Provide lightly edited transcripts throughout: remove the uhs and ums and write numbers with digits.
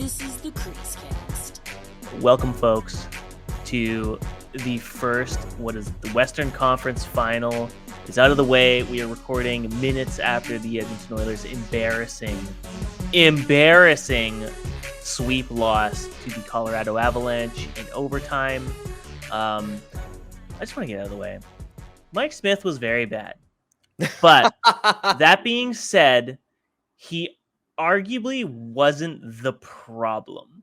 This is the CreaseCast. Welcome, folks, to the first, the Western Conference Final is out of the way. We are recording minutes after the Edmonton Oilers' embarrassing sweep loss to the Colorado Avalanche in overtime. I just want to get out of the way. Mike Smith was very bad. But that being said, he arguably wasn't the problem,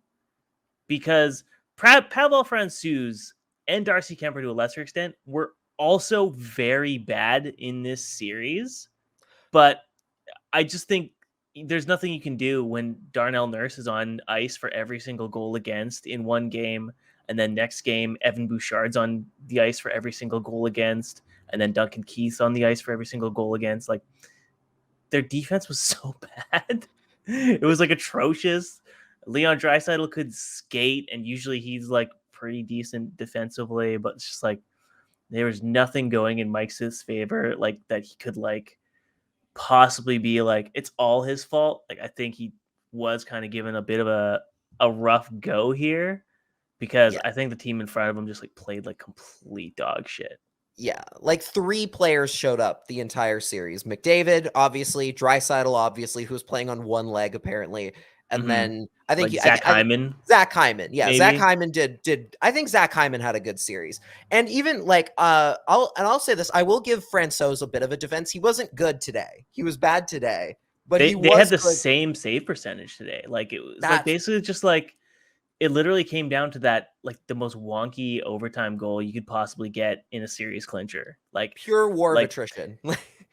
because Pavel Francouz and Darcy Kemper, to a lesser extent, were also very bad in this series. But I just think there's nothing you can do when Darnell Nurse is on ice for every single goal against in one game, and then next game Evan Bouchard's on the ice for every single goal against, and then Duncan Keith's on the ice for every single goal against. Like, their defense was so bad. It was like atrocious. Leon Draisaitl could skate, and usually he's like pretty decent defensively, but it's just like there was nothing going in Mike Smith's favor, like that he could like possibly be like it's all his fault. Like, I think he was kind of given a bit of a rough go here, because I think the team in front of him just like played like complete dog shit. Yeah, like 3 players showed up the entire series. McDavid, obviously, Draisaitl, obviously, who was playing on one leg apparently, and then I think like Zach Hyman. Zach Hyman, yeah, maybe? Zach Hyman did. I think Zach Hyman had a good series, and even like I'll say this: I will give Francouz a bit of a defense. He wasn't good today. He was bad today, but they was had the good. same save percentage today. Like, it was like basically just like. It literally came down to that, like the most wonky overtime goal you could possibly get in a series clincher, like pure war of attrition.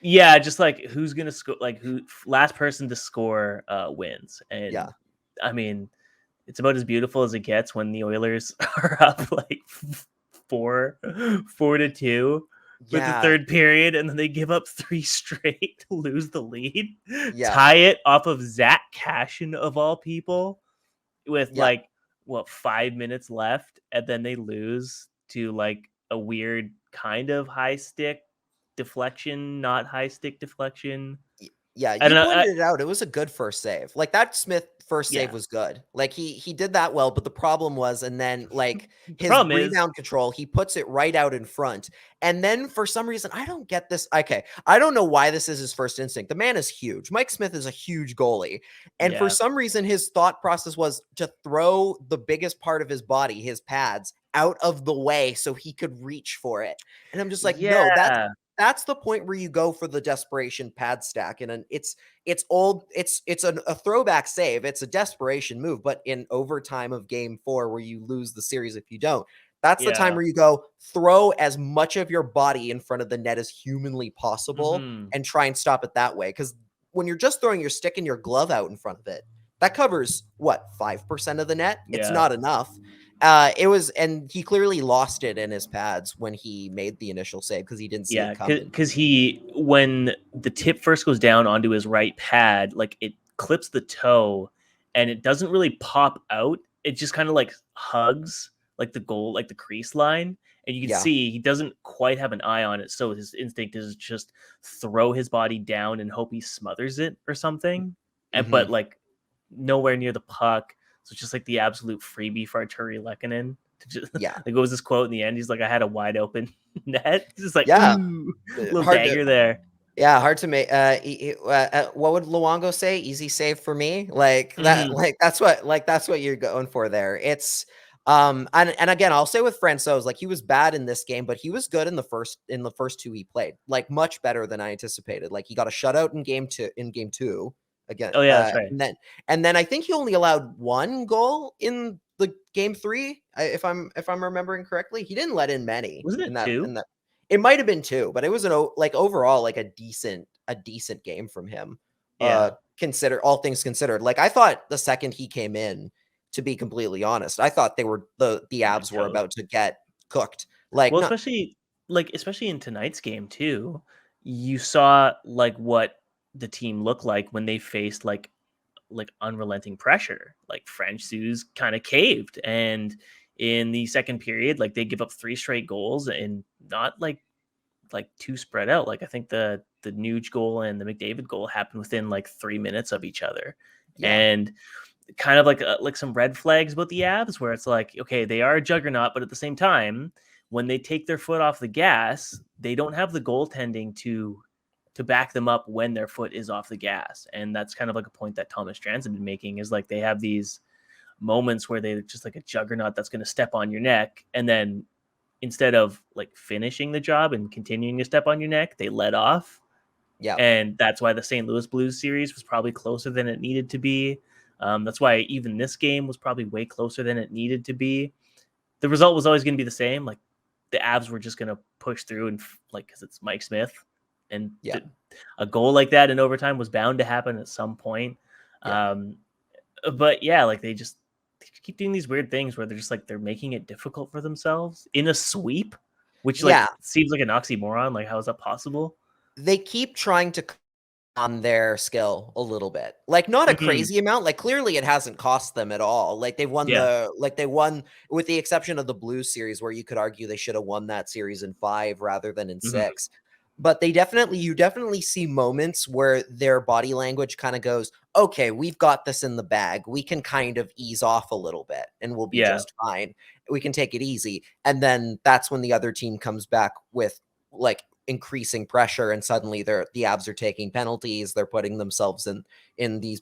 Yeah, just like who's gonna score, like who last person to score wins. And yeah, I mean, it's about as beautiful as it gets when the Oilers are up like 4-2 with the third period, and then they give up 3 straight to lose the lead. Tie it off of Zach Cashin of all people with like 5 minutes left, and then they lose to like a weird kind of high stick deflection, not high stick deflection. Yeah, you pointed it out. It was a good first save. Like, that Smith first save was good. Like, he did that well, but the problem was, and then like his rebound control, he puts it right out in front. And then for some reason, I don't get this. Okay, I don't know why this is his first instinct. The man is huge. Mike Smith is a huge goalie. And for some reason, his thought process was to throw the biggest part of his body, his pads, out of the way so he could reach for it. And I'm just like, no, that's the point where you go for the desperation pad stack. And it's a throwback save. It's a desperation move, but in overtime of game 4, where you lose the series if you don't, that's the time where you go throw as much of your body in front of the net as humanly possible and try and stop it that way. Because when you're just throwing your stick and your glove out in front of it, that covers what, 5% of the net? It's not enough. And he clearly lost it in his pads when he made the initial save, because he didn't see it coming. Because when the tip first goes down onto his right pad, like it clips the toe, and it doesn't really pop out. It just kind of like hugs like the goal, like the crease line, and you can see he doesn't quite have an eye on it. So his instinct is just throw his body down and hope he smothers it or something, but like nowhere near the puck. So it's just like the absolute freebie for Arturi Lehkonen. Like, what was this quote in the end? He's like, I had a wide open net. Just like, ooh, little dagger there. Yeah, hard to make. What would Luongo say? Easy save for me. Like that. That's what you're going for there. It's and again, I'll say with Francouz, like, he was bad in this game, but he was good in the first 2 he played. Like, much better than I anticipated. Like, he got a shutout in game 2. Again. Oh yeah, that's right. And then I think he only allowed 1 goal in the game 3. If I'm remembering correctly, he didn't let in many. Wasn't it 2? It might have been 2, but it was overall like a decent game from him. Consider all things considered. Like, I thought the second he came in, to be completely honest, I thought the Avs were about to get cooked. Like, well, especially in tonight's game too, you saw like what the team looked like when they faced like unrelenting pressure. Like, Francouz kind of caved, and in the second period, like, they give up 3 straight goals, and not like too spread out. Like, I think the Nuge goal and the McDavid goal happened within like 3 minutes of each other. And kind of like some red flags about the Avs, where it's like, okay, they are a juggernaut, but at the same time, when they take their foot off the gas, they don't have the goaltending to back them up when their foot is off the gas. And that's kind of like a point that Thomas Strand's been making, is like they have these moments where they're just like a juggernaut that's going to step on your neck, and then instead of like finishing the job and continuing to step on your neck, they let off. Yeah. And that's why the St. Louis Blues series was probably closer than it needed to be. That's why even this game was probably way closer than it needed to be. The result was always going to be the same. Like the Avs were just going to push through, and like, because it's Mike Smith, and a goal like that in overtime was bound to happen at some point. Yeah. But yeah, like they keep doing these weird things where they're just like, they're making it difficult for themselves in a sweep, which like seems like an oxymoron. Like, how is that possible? They keep trying to on their skill a little bit, like not a crazy amount. Like clearly it hasn't cost them at all. Like they won they won, with the exception of the Blues series, where you could argue they should have won that series in 5 rather than in 6. But you definitely see moments where their body language kind of goes, okay, we've got this in the bag. We can kind of ease off a little bit and we'll be just fine. We can take it easy. And then that's when the other team comes back with like increasing pressure, and suddenly the Avs are taking penalties. They're putting themselves in these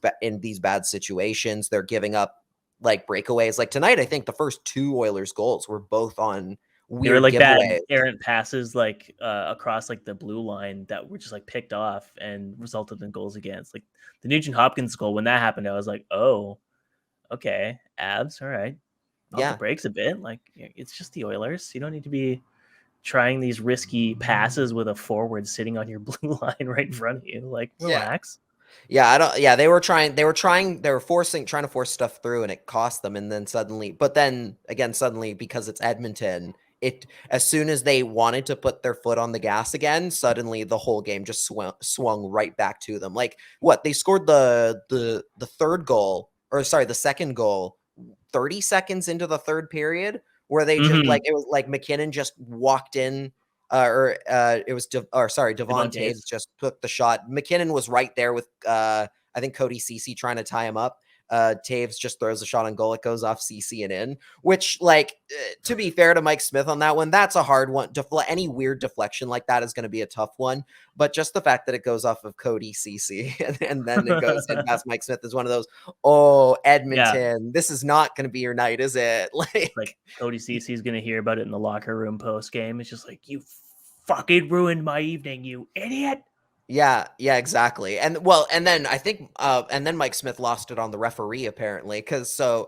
bad situations. They're giving up like breakaways. Like tonight, I think the first 2 Oilers goals were both on weird they were like giveaways. bad errant passes, like across like the blue line, that were just like picked off and resulted in goals against. Like the Nugent Hopkins goal, when that happened, I was like, oh, okay, Avs, all right, pump the brakes a bit. Like, it's just the Oilers. You don't need to be trying these risky passes with a forward sitting on your blue line right in front of you. Like, relax. They were trying to force stuff through, and it cost them. And then suddenly because it's Edmonton, as soon as they wanted to put their foot on the gas again, suddenly the whole game just swung right back to them. Like they scored the third goal, or sorry, the second goal 30 seconds into the third period, where they just it was like McKinnon just walked in, Devon Taves just took the shot. McKinnon was right there with I think Cody Ceci trying to tie him up. Taves just throws a shot on goal. It goes off Ceci and in, which, like, to be fair to Mike Smith on that one, that's a hard one. Any weird deflection like that is going to be a tough one. But just the fact that it goes off of Cody Ceci and then it goes in past Mike Smith is one of those, oh, Edmonton, this is not going to be your night, is it? Like Cody Ceci is going to hear about it in the locker room post game. It's just like, you fucking ruined my evening, you idiot. Yeah, exactly. And then I think and then Mike Smith lost it on the referee, apparently, because the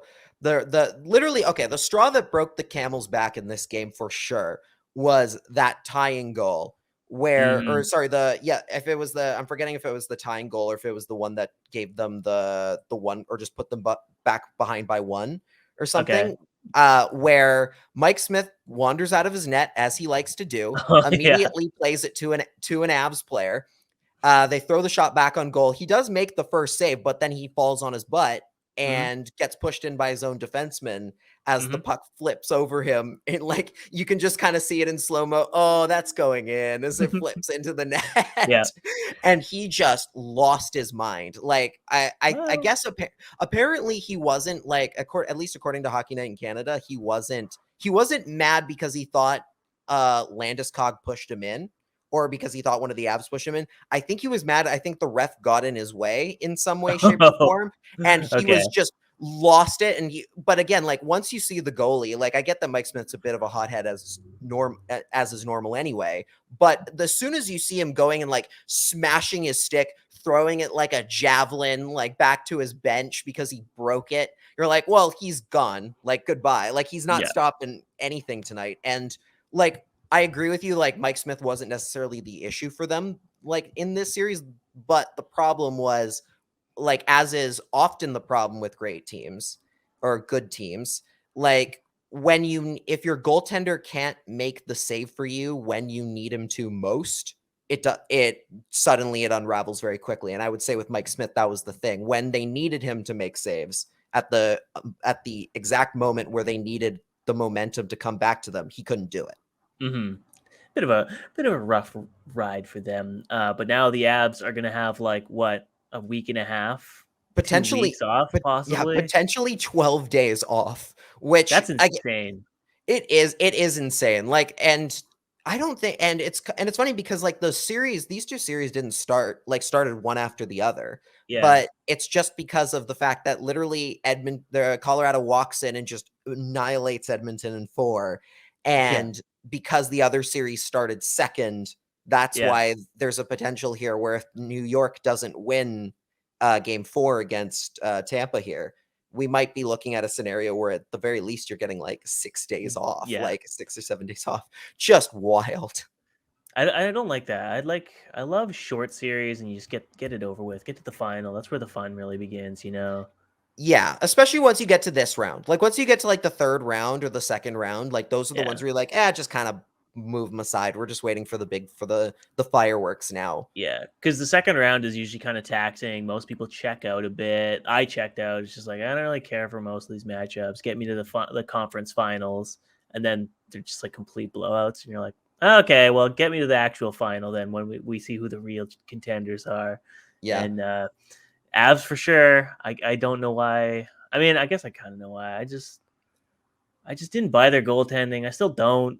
straw that broke the camel's back in this game for sure was that tying goal where if it was I'm forgetting if it was the tying goal or if it was the one that gave them the one, or just put them back behind by 1 or something. Where Mike Smith wanders out of his net, as he likes to do, immediately plays it to an Avs player. They throw the shot back on goal. He does make the first save, but then he falls on his butt and gets pushed in by his own defenseman as the puck flips over him. And like, you can just kind of see it in slow-mo. Oh, that's going in, as it flips into the net. And he just lost his mind. Like, I guess apparently he wasn't, like, at least according to Hockey Night in Canada, he wasn't mad because he thought Landeskog pushed him in, or because he thought one of the Avs pushed him in. I think he was mad. I think the ref got in his way in some way, shape, or form. And he was just lost it. But again, like, once you see the goalie, like, I get that Mike Smith's a bit of a hothead as is normal anyway. But as soon as you see him going and like smashing his stick, throwing it like a javelin, like back to his bench because he broke it, you're like, well, he's gone. Like, goodbye. Like, he's not stopping anything tonight. And like, I agree with you. Like, Mike Smith wasn't necessarily the issue for them, like, in this series, but the problem was, like, as is often the problem with great teams or good teams, like, if your goaltender can't make the save for you when you need him to most, it suddenly unravels very quickly. And I would say with Mike Smith, that was the thing. When they needed him to make saves at the exact moment where they needed the momentum to come back to them, he couldn't do it. Bit of a rough ride for them, but now the Avs are going to have, like, what, a week and a half potentially 2 weeks off, possibly. potentially 12 days off, which That's insane. it is insane. Like, and I don't think, and it's funny because like these two series didn't started one after the other, Yeah. but it's just because of the fact that literally the Colorado walks in and just annihilates Edmonton in 4, and because the other series started second, that's why there's a potential here where if New York doesn't win game 4 against Tampa here, we might be looking at a scenario where at the very least you're getting like 6 days off, like 6 or 7 days off. Just wild. I don't like that. I love short series and you just get it over with. Get to the final. That's where the fun really begins, you know. Yeah, especially once you get to this round. Like once you get to like the third round or the second round, like those are the ones where you're like, just kind of move them aside. We're just waiting for the fireworks now. Yeah, because the second round is usually kind of taxing. Most people check out a bit. I checked out. It's just like I don't really care for most of these matchups. Get me to the conference finals, and then they're just like complete blowouts. And you're like, okay, well, get me to the actual final then when we see who the real contenders are. Yeah, And Avs for sure. I don't know why. I mean, I guess I kind of know why. I just didn't buy their goaltending. I still don't.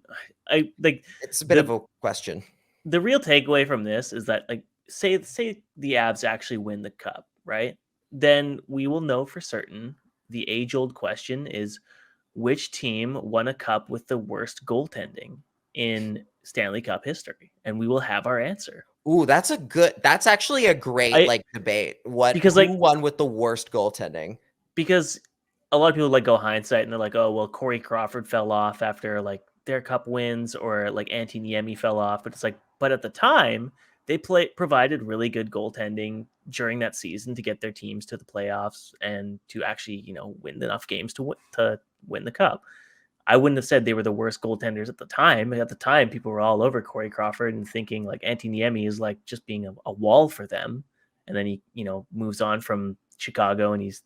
I like. it's a bit of a question. The real takeaway from this is that, like, say the Avs actually win the cup, right? Then we will know for certain. The age-old question is, which team won a cup with the worst goaltending in Stanley Cup history? And we will have our answer. Ooh, that's actually a great debate. Who won with the worst goaltending? Because a lot of people like go hindsight and they're like, oh, well, Corey Crawford fell off after like their cup wins, or like Antti Niemi fell off. But it's like, but at the time, they provided really good goaltending during that season to get their teams to the playoffs and to actually, win enough games to win the cup. I wouldn't have said they were the worst goaltenders at the time. At the time, people were all over Corey Crawford and thinking like Antti Niemi is like just being a wall for them. And then he, moves on from Chicago and he's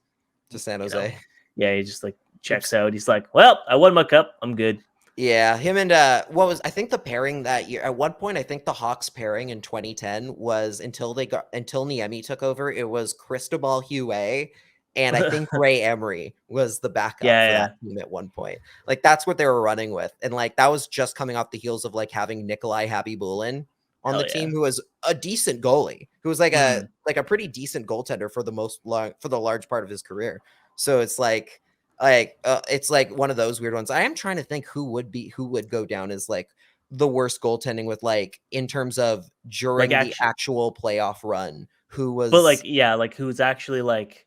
to San Jose. He just like checks out. He's like, well, I won my cup. I'm good. Yeah, him and I think the pairing that year at one point, I think the Hawks pairing in 2010 was until Niemi took over, it was Cristobal Huet and I think Ray Emery was the backup for that team at one point. Like that's what they were running with. And like that was just coming off the heels of like having Nikolai Habibulin on the team, who was a decent goalie, who was like a pretty decent goaltender for the large part of his career. So it's like it's like one of those weird ones. I am trying to think who would go down as like the worst goaltending with like in terms of during the actual playoff run. Who was, but who's actually like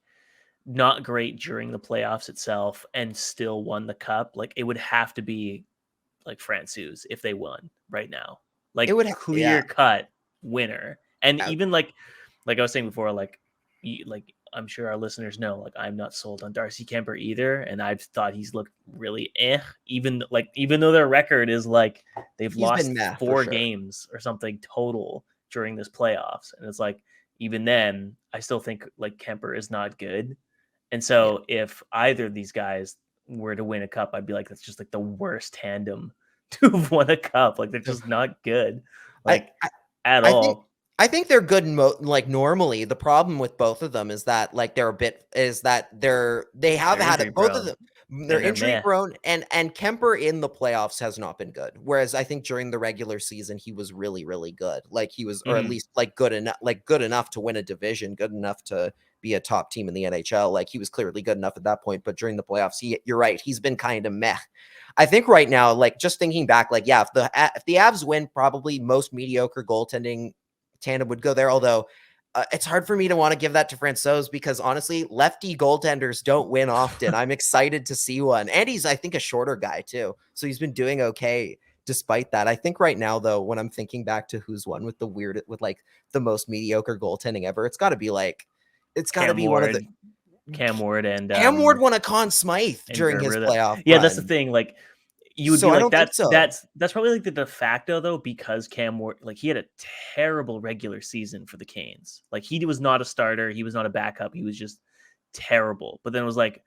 not great during the playoffs itself and still won the cup. Like it would have to be like Francouz if they won right now. Like it would clear cut winner. And even like I was saying before, like I'm sure our listeners know, like I'm not sold on Darcy Kemper either, and I've thought he's looked really even though their record is like they've lost 4 games or something total during this playoffs, and it's like even then I still think like Kemper is not good. And so if either of these guys were to win a cup, I'd be like, that's just like the worst tandem to have won a cup. Like they're just not good, at all. I think they're good. Normally, the problem with both of them is that like they have had both of them. They're injury prone, and Kemper in the playoffs has not been good. Whereas I think during the regular season he was really, really good. Like he was, or at least like good enough to win a division, good enough to be a top team in the NHL. Like he was clearly good enough at that point. But during the playoffs, you're right, he's been kind of meh. I think right now, like just thinking back, like if the Avs win, probably most mediocre goaltending tandem would go there. Although it's hard for me to want to give that to Francouz because honestly, lefty goaltenders don't win often. I'm excited to see one. And he's, I think, a shorter guy too. So he's been doing okay despite that. I think right now, though, when I'm thinking back to who's won with the most mediocre goaltending ever, it's got to be one of the Cam Ward and Cam Ward won a Conn Smythe during his playoff run. That's the thing. Like you would be like, that's probably like the de facto though, because Cam Ward, like he had a terrible regular season for the Canes. Like he was not a starter, he was not a backup, he was just terrible. But then it was like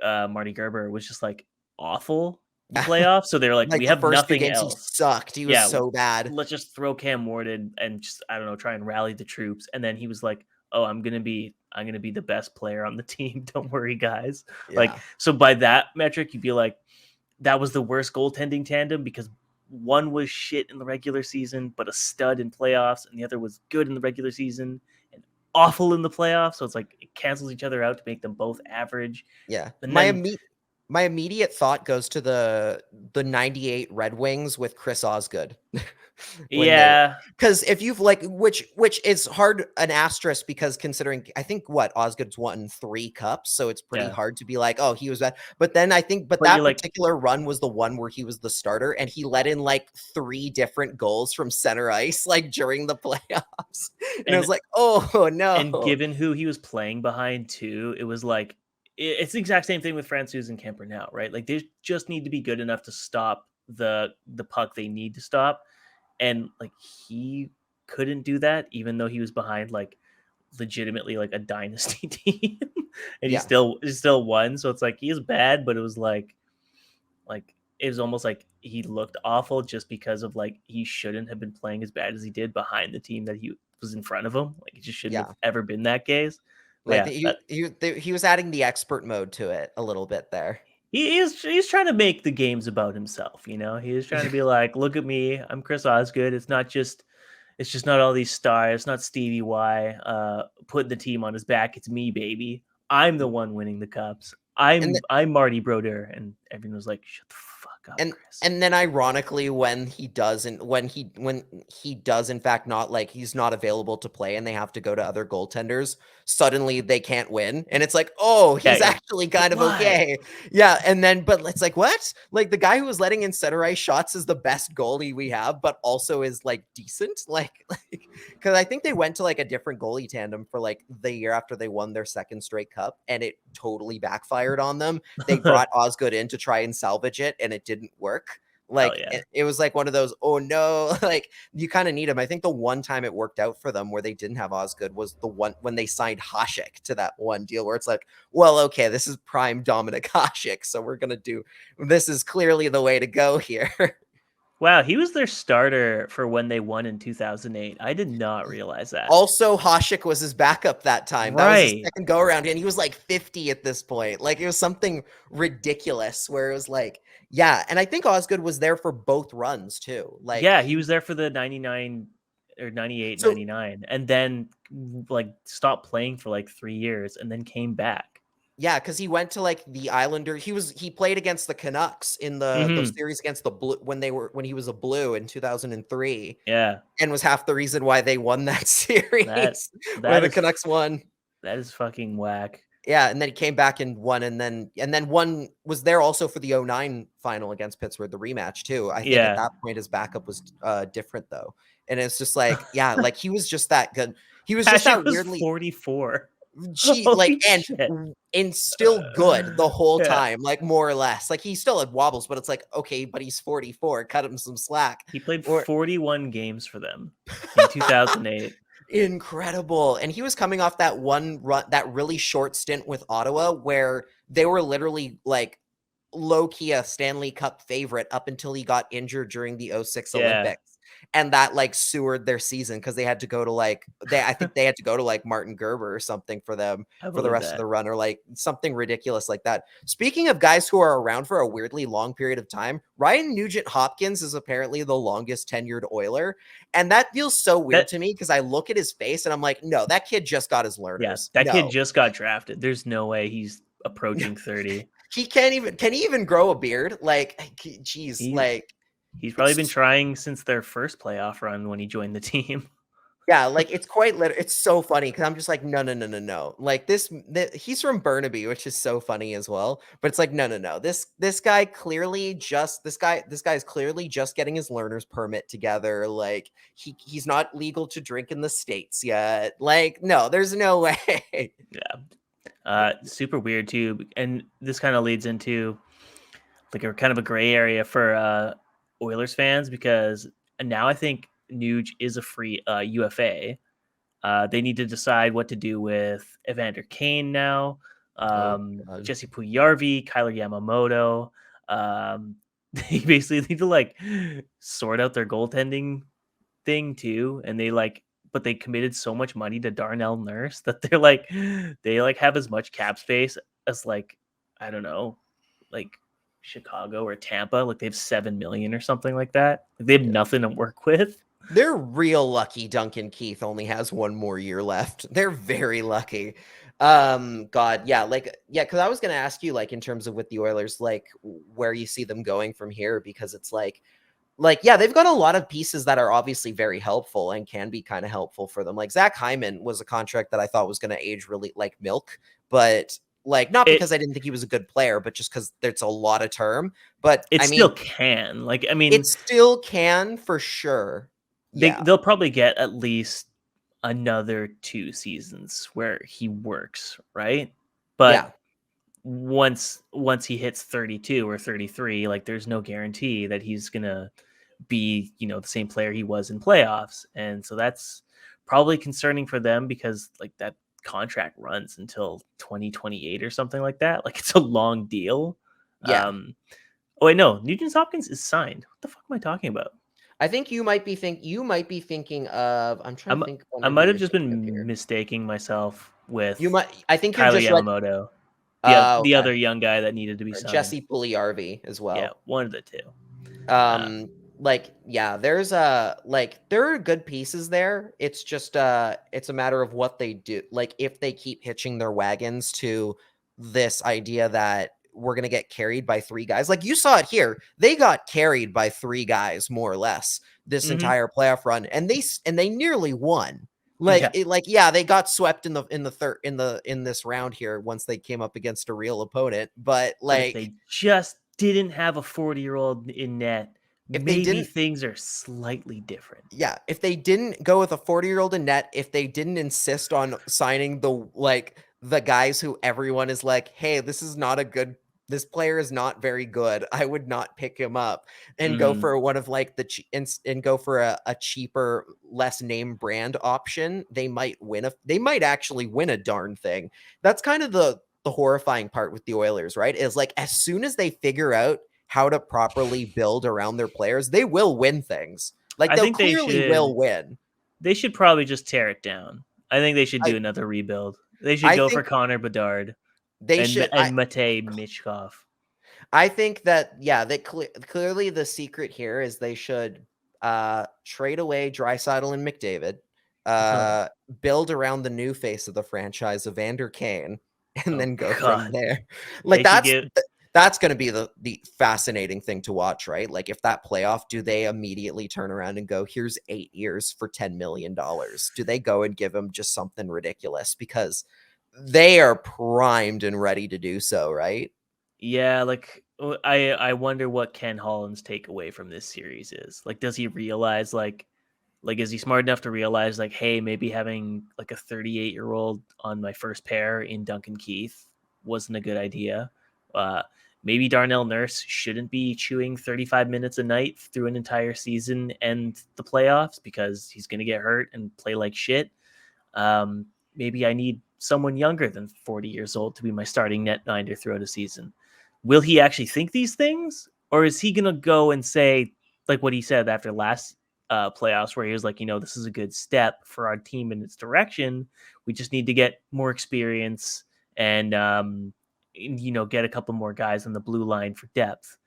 Marty Gerber was just like awful the playoffs. So they're like we have nothing else. He sucked. He was so bad. Let's just throw Cam Ward in and just, I don't know, try and rally the troops. And then he was like, oh, I'm gonna be the best player on the team. Don't worry, guys. Yeah. Like, so by that metric, you'd be like, that was the worst goaltending tandem because one was shit in the regular season, but a stud in playoffs, and the other was good in the regular season and awful in the playoffs. So it's like it cancels each other out to make them both average. Yeah. And then My immediate thought goes to the 98 Red Wings with Chris Osgood. Because if you've like which is hard an asterisk because considering I think Osgood's won 3 cups, so it's pretty hard to be like, oh, he was bad. But then I think that particular run was the one where he was the starter and he let in like 3 different goals from center ice like during the playoffs. And I was like, oh no. And given who he was playing behind too, it was like it's the exact same thing with Francouz and Kemper now, right? Like they just need to be good enough to stop the puck they need to stop. And like he couldn't do that, even though he was behind like legitimately like a dynasty team, and he still won. So it's like he is bad, but it was like it was almost like he looked awful just because of like he shouldn't have been playing as bad as he did behind the team that he was in front of him. Like it just shouldn't have ever been that case. Like he was adding the expert mode to it a little bit there. He's trying to make the games about himself, you know. He is trying to be like, look at me, I'm Chris Osgood. It's just not all these stars. It's not Stevie Y putting the team on his back. It's me, baby. I'm the one winning the cups. I'm Marty Brodeur, and everyone was like, shut the fuck up, Chris. And then ironically, when he does in fact not like he's not available to play and they have to go to other goaltenders, suddenly they can't win. And it's like, oh, he's actually kind of okay. Yeah. And then but it's like, what? Like the guy who was letting in center ice shots is the best goalie we have, but also is like decent. Like because I think they went to like a different goalie tandem for like the year after they won their second straight cup, and it totally backfired on them. They brought Osgood in to try and salvage it, and it didn't work. Like it was like one of those, oh no, like you kind of need him. I think the one time it worked out for them where they didn't have Osgood was the one when they signed Hasek to that one deal where it's like, well, okay, this is prime Dominic Hasek, so we're gonna do this is clearly the way to go here. Wow, he was their starter for when they won in 2008. I did not realize that. Also, Hasek was his backup that time. That was his second go around, and he was like 50 at this point. Like it was something ridiculous where it was like, yeah. And I think Osgood was there for both runs too. Like, yeah, he was there for the 99 or 98, 99, and then like stopped playing for like 3 years and then came back. Yeah, because he went to like the Islander. He played against the Canucks in the series against the Blue when he was a Blue in 2003. Yeah, and was half the reason why they won that series. Where the Canucks won. That is fucking whack. Yeah, and then he came back and won, and then one was there also for the 09 final against Pittsburgh, the rematch too. I think at that point his backup was different though, and it's just like like he was just that good. He was just that weirdly 44. And still good the whole time, like more or less. Like he still had wobbles, but it's like, okay, but he's 44. Cut him some slack. He played 41 games for them in 2008. Incredible. And he was coming off that one run, that really short stint with Ottawa, where they were literally like low-key a Stanley Cup favorite up until he got injured during the 06 Olympics. And that like sewered their season because they had to go to like I think they had to go to like Martin Gerber or something for them for the rest of the run, or like something ridiculous like that. Speaking of guys who are around for a weirdly long period of time, Ryan Nugent Hopkins is apparently the longest tenured Oiler, and that feels so weird to me because I look at his face and I'm like, no, that kid just got his learners. That kid just got drafted. There's no way he's approaching 30. Can he even grow a beard? Like, geez, he's probably been trying since their first playoff run when he joined the team. Yeah, like it's it's so funny because I'm just like, no. Like he's from Burnaby, which is so funny as well. But it's like, no. This guy clearly just this guy is clearly just getting his learner's permit together. Like he's not legal to drink in the States yet. Like, no, there's no way. Super weird too. And this kind of leads into like a kind of a gray area for Oilers fans, because now I think Nuge is a free UFA. They need to decide what to do with Evander Kane now, Jesse Puljujarvi, Kyler Yamamoto. They basically need to like sort out their goaltending thing too, and they like but they committed so much money to Darnell Nurse that they have as much cap space as like, I don't know, like Chicago or Tampa. Like they have 7 million or something like that. They have nothing to work with. They're real lucky Duncan Keith only has one more year left. They're very lucky. God, yeah, because I was gonna ask you, like, in terms of with the Oilers, like where you see them going from here, because it's like yeah, they've got a lot of pieces that are obviously very helpful and can be kind of helpful for them. Like Zach Hyman was a contract that I thought was gonna age really like milk, but like not because I didn't think he was a good player, but just because there's a lot of term. But it I still mean, can. Like, I mean, it still can for sure. Yeah. they'll probably get at least another 2 seasons where he works, right? But once he hits 32 or 33, like there's no guarantee that he's gonna be, the same player he was in playoffs. And so that's probably concerning for them, because like that contract runs until 2028 or something like that. Like it's a long deal. Yeah. Oh wait, no, Nugent Hopkins is signed. What the fuck am I talking about? I think you might be thinking of. I'm trying to think. I might have just been mistaking myself with I think you're Kyler just like Yamamoto, the okay. other young guy that needed to be signed. Jesse Puljujärvi as well. Yeah, one of the two. There are good pieces there. It's just it's a matter of what they do. Like if they keep hitching their wagons to this idea that we're going to get carried by 3 guys. Like you saw it here. They got carried by 3 guys more or less this entire playoff run, and they nearly won. They got swept in this round here once they came up against a real opponent, but if they just didn't have a 40-year-old in net, maybe things are slightly different. Yeah, if they didn't go with a 40-year-old in net, if they didn't insist on signing the guys who everyone is like, hey, this player is not very good, I would not pick him up, and go for one of like and go for a cheaper, less name brand option, they might actually win a darn thing. That's kind of the horrifying part with the Oilers, right? Is like as soon as they figure out how to properly build around their players, they will win things. Like they clearly will win. They should probably just tear it down. I think they should do another rebuild. They should go for Connor Bedard. And Matei Michkov. I think that clearly the secret here is they should trade away Draisaitl and McDavid, build around the new face of the franchise, Evander Kane, and then go from there. Like that's going to be the fascinating thing to watch, right? Like if that playoff, do they immediately turn around and go, here's 8 years for $10 million? Do they go and give him just something ridiculous? Because they are primed and ready to do so, right? Yeah, like I wonder what Ken Holland's takeaway from this series is. Like, does he realize like is he smart enough to realize like, hey, maybe having like a 38-year-old on my first pair in Duncan Keith wasn't a good idea. Maybe Darnell Nurse shouldn't be chewing 35 minutes a night through an entire season and the playoffs because he's going to get hurt and play like shit. Maybe I need someone younger than 40 years old to be my starting netminder throughout a season. Will he actually think these things? Or is he going to go and say, like what he said after last playoffs, where he was like, this is a good step for our team in its direction. We just need to get more experience and, get a couple more guys on the blue line for depth.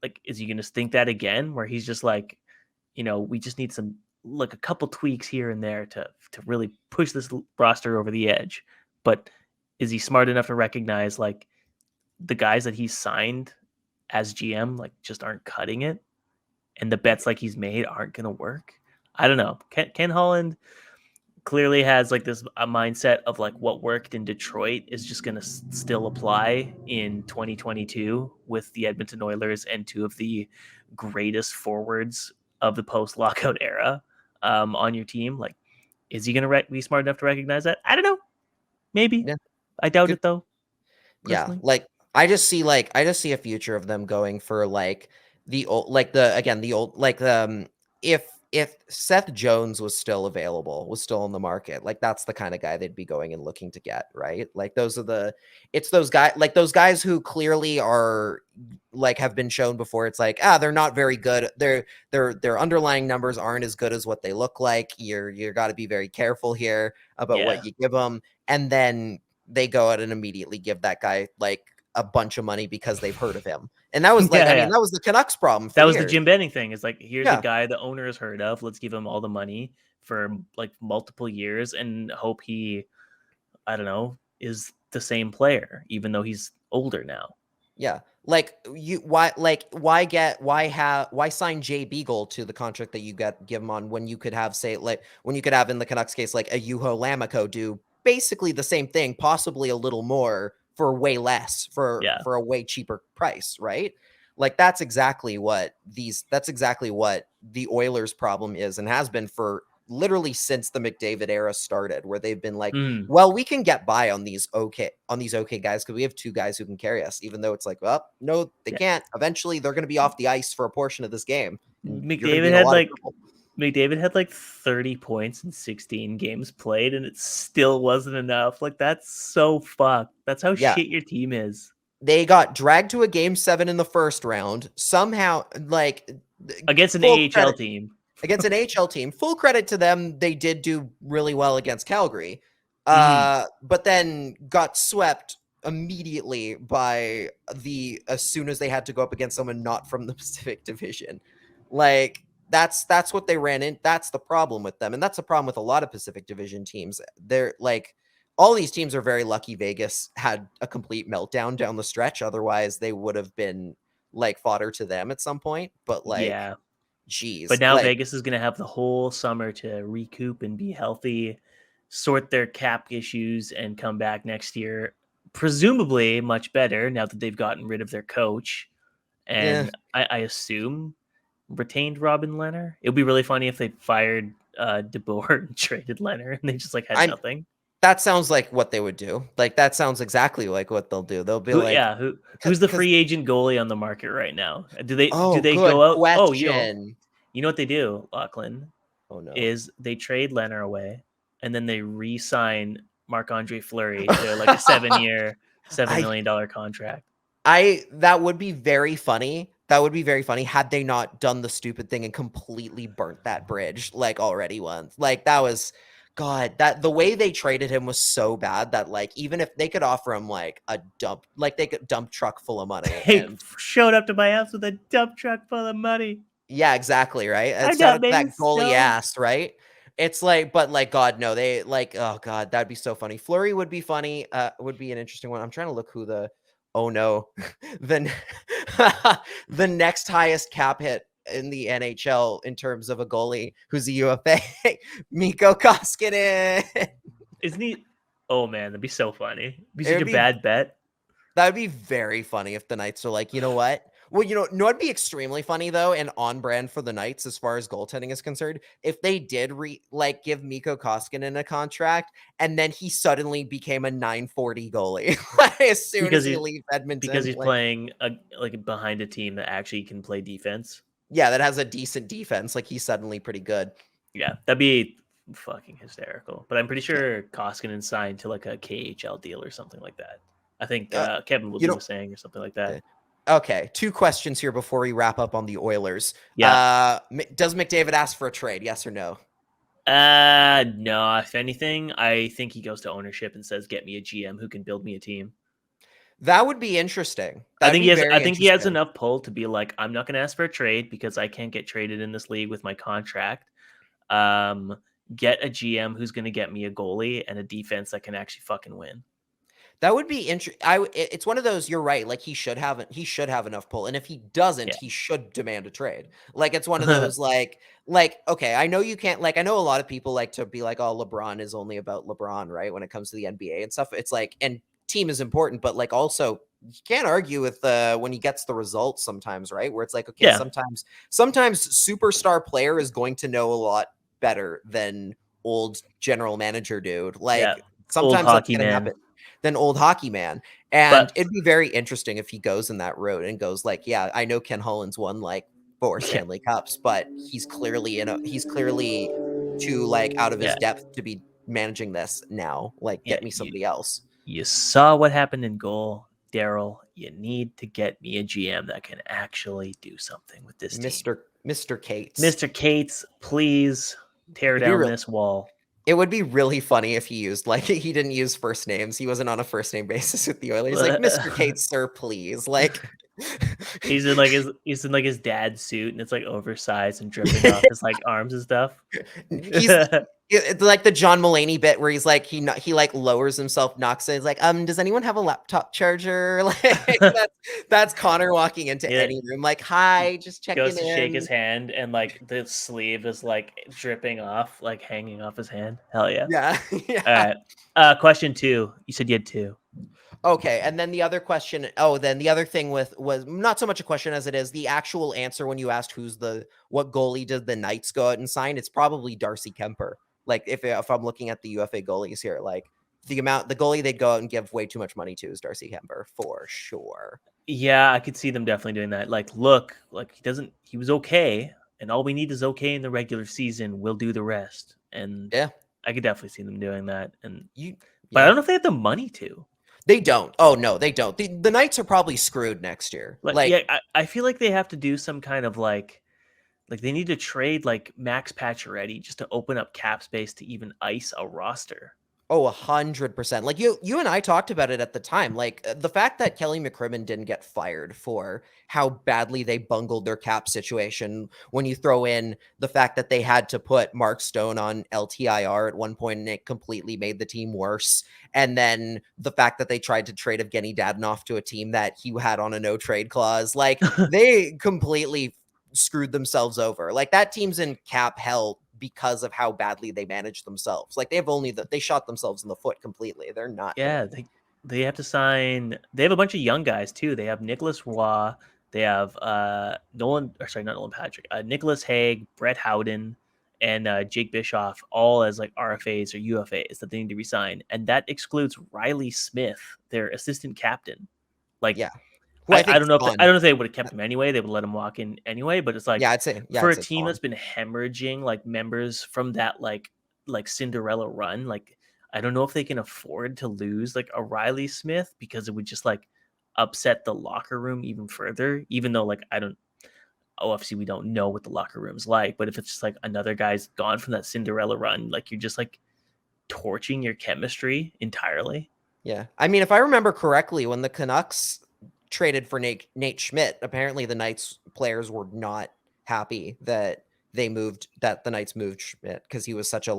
Like, is he going to think that again, where he's just like, we just need some, like a couple tweaks here and there to really push this roster over the edge. But is he smart enough to recognize like the guys that he's signed as GM, like just aren't cutting it, and the bets like he's made aren't going to work? I don't know. Ken Holland clearly has like this a mindset of like what worked in Detroit is just going to still apply in 2022 with the Edmonton Oilers and 2 of the greatest forwards of the post-lockout era on your team. Like, is he going to be smart enough to recognize that? I don't know. Maybe. Yeah. I doubt it though. Personally. Yeah, like I just see a future of them going for like the old, like the old, like if if Seth Jones was still available, was still on the market, like that's the kind of guy they'd be going and looking to get, right? Like those guys who clearly are like have been shown before. It's like, they're not very good. Their underlying numbers aren't as good as what they look like. You got to be very careful here about what you give them. And then they go out and immediately give that guy like a bunch of money because they've heard of him. And that was like, I mean, that was the Canucks problem. That was years. the Jim Benning thing. It's like, here's a guy the owner has heard of. Let's give him all the money for like multiple years and hope he, I don't know, is the same player, even though he's older now. Yeah. Like why sign Jay Beagle to the contract that you give him on when you could have, say, like when you could have in the Canucks case, like a Juho Lammikko do basically the same thing, possibly a little more for way less for a way cheaper price, right? Like that's exactly what the Oilers problem is and has been for literally since the McDavid era started, where they've been like, well, we can get by on these okay guys because we have two guys who can carry us, even though it's like, well, no, they can't. Eventually they're going to be off the ice for a portion of this game. McDavid had like 30 points in 16 games played, and it still wasn't enough. Like, that's so fucked. That's how shit your team is. They got dragged to a game 7 in the first round somehow, like against an AHL team. Against an AHL team. Full credit to them. They did do really well against Calgary, but then got swept immediately by as soon as they had to go up against someone not from the Pacific Division. Like that's what they ran in. That's the problem with them. And that's a problem with a lot of Pacific Division teams. They're like, all these teams are very lucky Vegas had a complete meltdown down the stretch. Otherwise they would have been like fodder to them at some point. But like, geez. But now Vegas is going to have the whole summer to recoup and be healthy, sort their cap issues, and come back next year, presumably much better now that they've gotten rid of their coach. And I assume retained Robin Lehner. It would be really funny if they fired DeBoer and traded Lehner and they just like had nothing. That sounds like what they would do. Like that sounds exactly like what they'll do. They'll be who's the free agent goalie on the market right now? Do they go out? Question. Oh, you know what they do, Lachlan? Oh no. Is they trade Lehner away and then they re-sign Marc-Andre Fleury to like a 7-year, $7 million contract. That would be very funny. That would be very funny had they not done the stupid thing and completely burnt that bridge like already once. Like that was, God, that the way they traded him was so bad that like even if they could offer him like a dump truck full of money, they showed up to my house with a dump truck full of money. Yeah, exactly, right? It's not that goalie ass, right? It's like, but like, God, no, they like, oh God, that'd be so funny. Fleury would be funny. Would be an interesting one. I'm trying to look who the next highest cap hit in the NHL in terms of a goalie who's a UFA, Mikko Koskinen. Isn't he? Oh man, that'd be so funny. It'd be such a bad bet. That'd be very funny if the Knights are like, you know what? Well, it'd be extremely funny though, and on brand for the Knights as far as goaltending is concerned. If they did give Mikko Koskinen a contract, and then he suddenly became a .940 goalie as soon as he leaves Edmonton because he's playing behind a team that actually can play defense. Yeah, that has a decent defense. Like he's suddenly pretty good. Yeah, that'd be fucking hysterical. But I'm pretty sure Koskinen signed to like a KHL deal or something like that. I think Kevin Woodley was saying or something like that. Okay, 2 questions here before we wrap up on the Oilers. Yeah. Does McDavid ask for a trade? Yes or no? No. If anything, I think he goes to ownership and says, "Get me a GM who can build me a team." That would be interesting. I think he has enough pull to be like, I'm not going to ask for a trade because I can't get traded in this league with my contract. Get a GM who's going to get me a goalie and a defense that can actually fucking win. That would be interesting. It's one of those. You're right. Like he should have enough pull, and if he doesn't, he should demand a trade. Like it's one of those. like okay, I know you can't. Like I know a lot of people like to be like, oh, LeBron is only about LeBron, right? When it comes to the NBA and stuff, it's like, and team is important, but like also you can't argue with when he gets the results sometimes, right? Where it's like, okay, sometimes superstar player is going to know a lot better than old general manager dude. Like sometimes that's gonna happen. Than old hockey man. And it'd be very interesting if he goes in that road and goes like, yeah, I know Ken Holland's won like 4 Stanley Cups, but he's clearly too like out of his depth to be managing this now. Like, get me somebody else. You saw what happened in goal, Daryl. You need to get me a GM that can actually do something with this team. Mr. Cates. Mr. Cates, please tear down this wall. It would be really funny if he used, like, he didn't use first names. He wasn't on a first name basis with the Oilers. He's like, Mr. Cates, sir, please. Like, he's in like his dad's suit, and it's like oversized and dripping off his like arms and stuff. It's like the John Mulaney bit where he's like, he like lowers himself, knocks it. He's like, does anyone have a laptop charger? Like, that's Connor walking into any room. Like, hi, just checking in. Goes to shake his hand, and like the sleeve is like dripping off, like hanging off his hand. Hell yeah. Yeah. All right. Question 2. You said you had 2. Okay, and then the other question. Oh, then the other thing was not so much a question as it is the actual answer when you asked what goalie did the Knights go out and sign. It's probably Darcy Kemper. Like, if I'm looking at the UFA goalies here, like the goalie they'd go out and give way too much money to is Darcy Kemper for sure. Yeah, I could see them definitely doing that. Like, look, like he was okay, and all we need is okay in the regular season. We'll do the rest. And yeah, I could definitely see them doing that. And but I don't know if they have the money to. They don't. Oh no, they don't. The Knights are probably screwed next year. I feel like they have to do some kind of like they need to trade like Max Pacioretty just to open up cap space to even ice a roster. Oh, 100%. Like you and I talked about it at the time. Like the fact that Kelly McCrimmon didn't get fired for how badly they bungled their cap situation. When you throw in the fact that they had to put Mark Stone on LTIR at one point and it completely made the team worse. And then the fact that they tried to trade Evgeny Dadonov to a team that he had on a no trade clause, like they completely screwed themselves over. Like that team's in cap hell because of how badly they managed themselves. Like they shot themselves in the foot completely. They're not. Yeah, they have to sign. They have a bunch of young guys too. They have Nicholas Roy. They have Nicholas Hague, Brett Howden, and Jake Bischoff, all as like RFAs or UFAs that they need to resign, and that excludes Riley Smith, their assistant captain. Like, yeah. I don't know if they would have kept him anyway. They would let him walk in anyway. But it's like, I'd say for a team that's been hemorrhaging like members from that like Cinderella run, like I don't know if they can afford to lose like a Riley Smith because it would just like upset the locker room even further. Even though like obviously we don't know what the locker room's like, but if it's just like another guy's gone from that Cinderella run, like you're just like torching your chemistry entirely. Yeah, I mean, if I remember correctly, when the Canucks traded for Nate Schmidt, apparently the Knights players were not happy that the Knights moved Schmidt because he was such a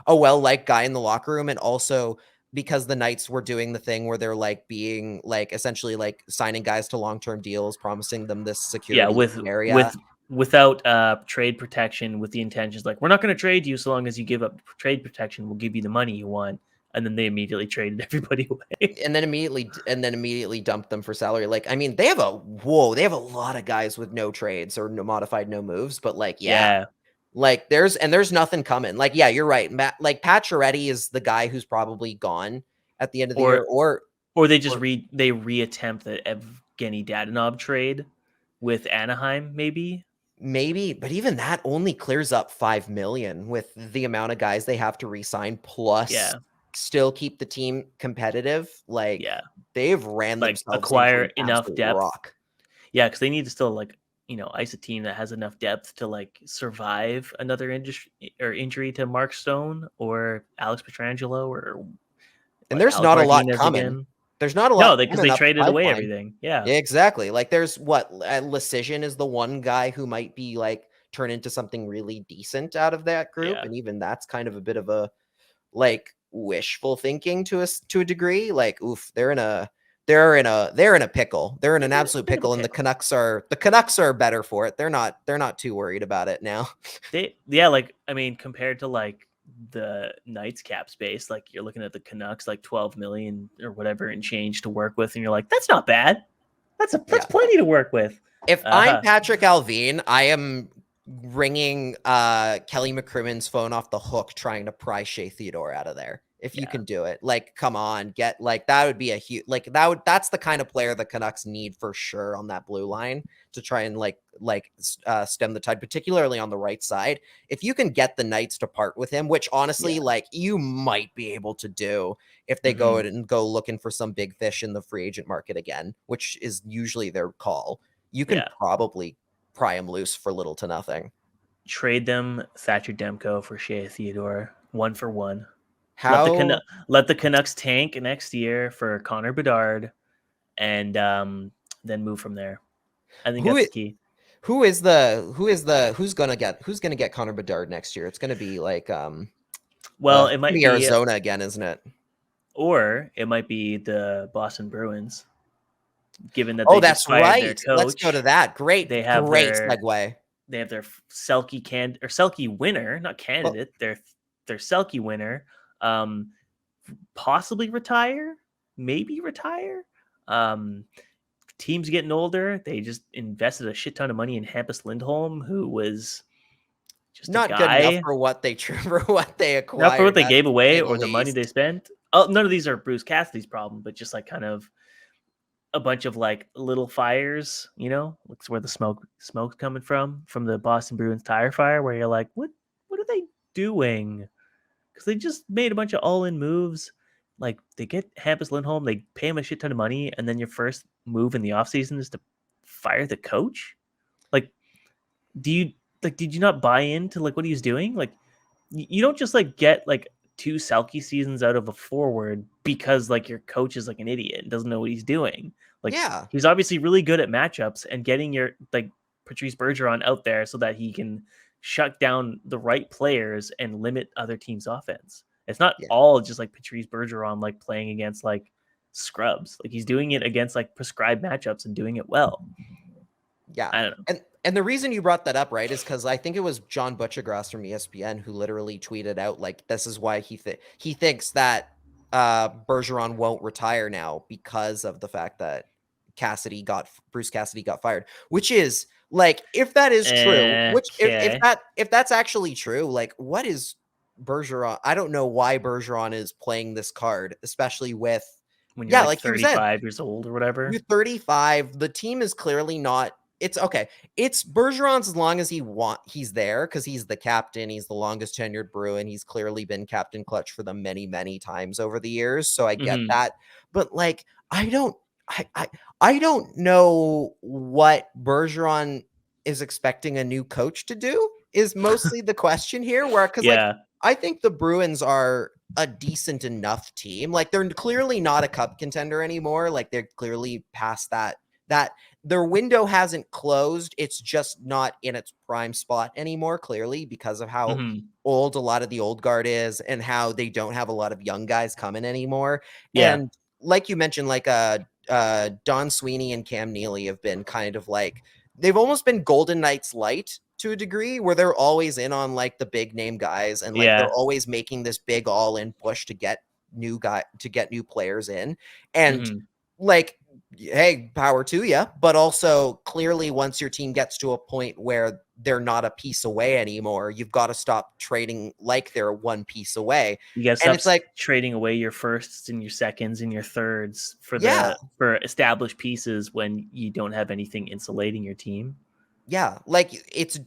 well-liked guy in the locker room, and also because the Knights were doing the thing where they're like being like essentially like signing guys to long-term deals, promising them this security without trade protection, with the intentions like, we're not going to trade you so long as you give up trade protection, we'll give you the money you want. And then they immediately traded everybody away. And then immediately dumped them for salary. Like, I mean, they have a lot of guys with no trades or no modified no moves, but like, like there's nothing coming. Like, yeah, you're right. Like Pacioretty is the guy who's probably gone at the end of the year, or they just reattempt the Evgeny Dadonov trade with Anaheim, maybe, but even that only clears up $5 million with the amount of guys they have to re-sign plus still keep the team competitive. Like, they've ran themselves acquire enough depth. Yeah, because they need to still like ice a team that has enough depth to like survive another injury to Mark Stone or Alex Pietrangelo and there's not a lot coming. Again. There's not a lot. No, because they traded away everything. Yeah, exactly. Like there's Lecision is the one guy who might be like turn into something really decent out of that group, and even that's kind of a bit of a like wishful thinking to a degree. Like, oof, they're in a pickle. They're in an absolute pickle, and the Canucks are better for it. They're not too worried about it now. Compared to like the Knights cap space, like you're looking at the Canucks like 12 million or whatever and change to work with, and you're like, that's not bad. That's plenty to work with. If I'm Patrick Alvin, I am ringing Kelly McCrimmon's phone off the hook trying to pry Shea Theodore out of there. if you can do it. Like, come on, get like that would be a huge that's the kind of player the Canucks need for sure on that blue line to try and stem the tide, particularly on the right side. If you can get the Knights to part with him, which honestly, like you might be able to do if they go and go looking for some big fish in the free agent market again, which is usually their call. You can probably pry him loose for little to nothing. Trade them Thatcher Demko for Shea Theodore, 1-for-1. How let the Canucks tank next year for Connor Bedard, and then move from there. I think that's the key. Who's gonna get Connor Bedard next year? It's gonna be like it might be Arizona again, isn't it? Or it might be the Boston Bruins. Given that that's right. Their coach, let's go to that. Great segue. They have their Selke winner, not candidate. Their Selke winner, possibly retire, maybe retire. Teams getting older. They just invested a shit ton of money in Hampus Lindholm, who was just not good enough for what they acquired. Not for what they gave away or the money they spent. Oh, none of these are Bruce Cassidy's problem, but just like kind of a bunch of like little fires, looks where the smoke's coming from the Boston Bruins tire fire, where you're like, what are they doing? Because they just made a bunch of all-in moves. Like, they get Hampus Lindholm, they pay him a shit ton of money, and then your first move in the offseason is to fire the coach? Like, did you not buy into like what he was doing? Like, you don't just like get like 2 Selke seasons out of a forward because like your coach is like an idiot and doesn't know what he's doing. Like, he's obviously really good at matchups and getting your like Patrice Bergeron out there so that he can shut down the right players and limit other teams' offense. It's not all just like Patrice Bergeron like playing against like scrubs. Like, he's doing it against like prescribed matchups and doing it well. Yeah. I don't know. And the reason you brought that up, right, is because I think it was John Butchergrass from ESPN who literally tweeted out, like, this is why he thinks that Bergeron won't retire now because of the fact that Bruce Cassidy got fired, which is like, if that is true, which if that's actually true, like, what is Bergeron? I don't know why Bergeron is playing this card, especially with when you're like 35 years old or whatever. You're 35. The team is clearly not. It's okay. It's Bergeron's as long as he's there because he's the captain. He's the longest tenured Bruin. He's clearly been Captain Clutch for them many, many times over the years. So I get that. But like, I don't know what Bergeron is expecting a new coach to do is mostly the question here. Like, I think the Bruins are a decent enough team. Like, they're clearly not a cup contender anymore. Like, they're clearly past that their window hasn't closed. It's just not in its prime spot anymore, clearly, because of how old a lot of the old guard is and how they don't have a lot of young guys coming anymore. And like you mentioned, like Don Sweeney and Cam Neely have been kind of like, they've almost been Golden Knights light to a degree, where they're always in on like the big name guys and like they're always making this big all in push to get new players in. And like, hey, power to you. But also, clearly, once your team gets to a point where they're not a piece away anymore, you've got to stop trading like they're one piece away. You got to stop trading away your firsts and your seconds and your thirds for established pieces when you don't have anything insulating your team. Yeah, like,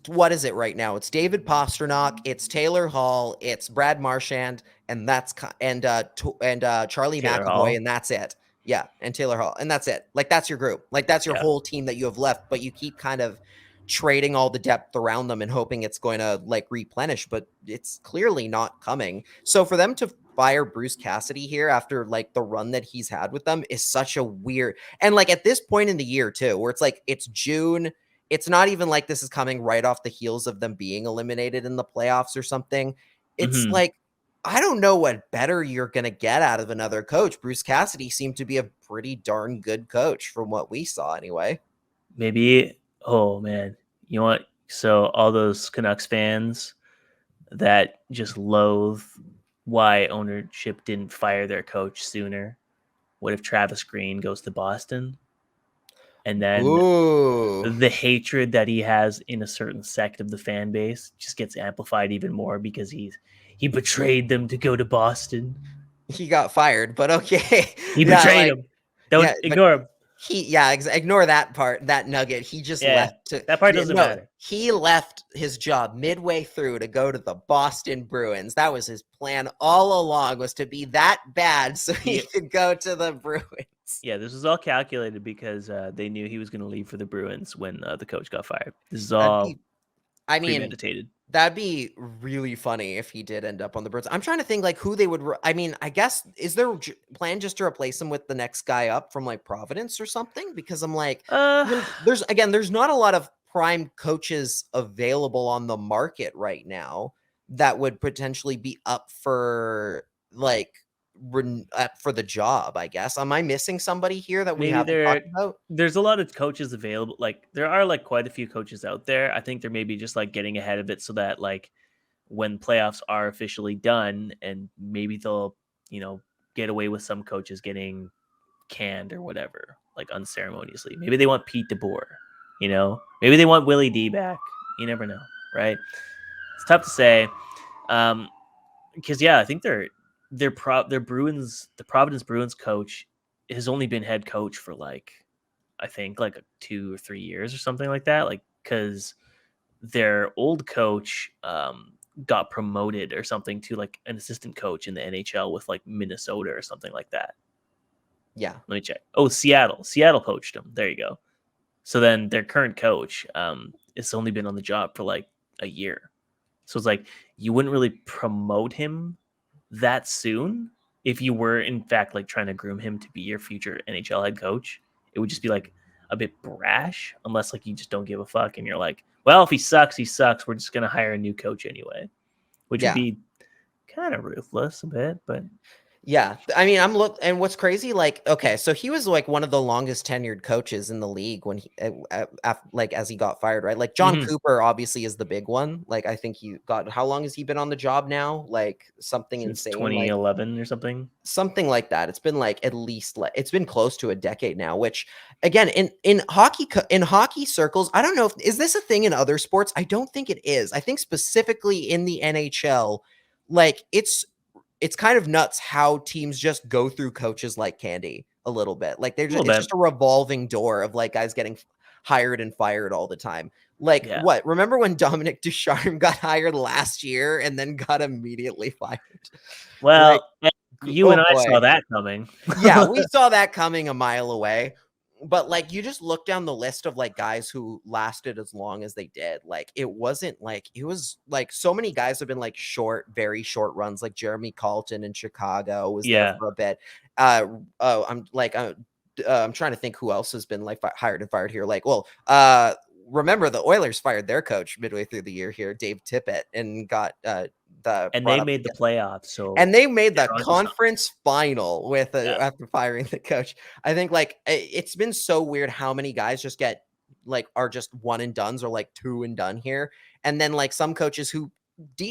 what is it right now? It's David Pastrnak, it's Taylor Hall, it's Brad Marchand, and Charlie McAvoy, and that's it. Yeah, and Taylor Hall, and that's it. Like, that's your group. Like, that's your whole team that you have left, but you keep kind of trading all the depth around them and hoping it's going to like replenish, but it's clearly not coming. So for them to fire Bruce Cassidy here after like the run that he's had with them is such a weird, and like at this point in the year too, where it's like, it's June. It's not even like this is coming right off the heels of them being eliminated in the playoffs or something. It's like, I don't know what better you're going to get out of another coach. Bruce Cassidy seemed to be a pretty darn good coach from what we saw anyway. Maybe, oh man, you know what? So all those Canucks fans that just loathe why ownership didn't fire their coach sooner. What if Travis Green goes to Boston? And then the hatred that he has in a certain sect of the fan base just gets amplified even more because he betrayed them to go to Boston. he got fired, but okay. He betrayed him. Don't ignore him. Ignore that part, that nugget. He just left. That part doesn't matter. He left his job midway through to go to the Boston Bruins. That was his plan all along, was to be that bad so he could go to the Bruins. Yeah, this was all calculated because they knew he was going to leave for the Bruins when the coach got fired. This is all premeditated. That'd be really funny if he did end up on the Bruins. I'm trying to think like who they would. I mean, I guess is there a plan just to replace him with the next guy up from like Providence or something? Because I'm like, there's not a lot of prime coaches available on the market right now that would potentially be up for like for the job. I guess. Am I missing somebody here that we haven't talked about? There's a lot of coaches available. Like there are like quite a few coaches out there. I think they're maybe just like getting ahead of it so that like when playoffs are officially done, and maybe they'll get away with some coaches getting canned or whatever, like unceremoniously. Maybe they want Pete DeBoer. Maybe they want Willie D back. You never know, right? It's tough to say. Because I think the Providence Bruins coach has only been head coach for like, I think like 2 or 3 years or something like that. Like, because their old coach got promoted or something to like an assistant coach in the NHL with like Minnesota or something like that. Yeah. Let me check. Oh, Seattle poached him. There you go. So then their current coach has only been on the job for like a year. So it's like you wouldn't really promote him that soon if you were in fact like trying to groom him to be your future NHL head coach. It would just be like a bit brash, unless like you just don't give a fuck and you're like, well, if he sucks, he sucks. We're just gonna hire a new coach anyway, which would be kind of ruthless a bit, but. Yeah, I mean, and what's crazy, like, okay, so he was like one of the longest tenured coaches in the league when he, like, as he got fired, right? Like, John Cooper obviously is the big one. Like, I think how long has he been on the job now? Like, something Since insane, 2011 like, or something like that. It's been like at least it's been close to a decade now. Which, again, in hockey circles, I don't know is this a thing in other sports? I don't think it is. I think specifically in the NHL, like it's kind of nuts how teams just go through coaches like candy a little bit. Like it's just a revolving door of like guys getting hired and fired all the time. Like what? Remember when Dominic Ducharme got hired last year and then got immediately fired? Well, like, you and I saw that coming. Yeah, we saw that coming a mile away. But like you just look down the list of like guys who lasted as long as they did. Like it was like so many guys have been like very short runs. Like Jeremy Colton in Chicago was there for a bit. I'm trying to think who else has been like hired and fired here. Like, remember the Oilers fired their coach midway through the year here, Dave Tippett, and got they made the playoffs. And they made the conference final with after firing the coach. I think like it's been so weird how many guys just are just one and dones or like two and done here. And then like some coaches who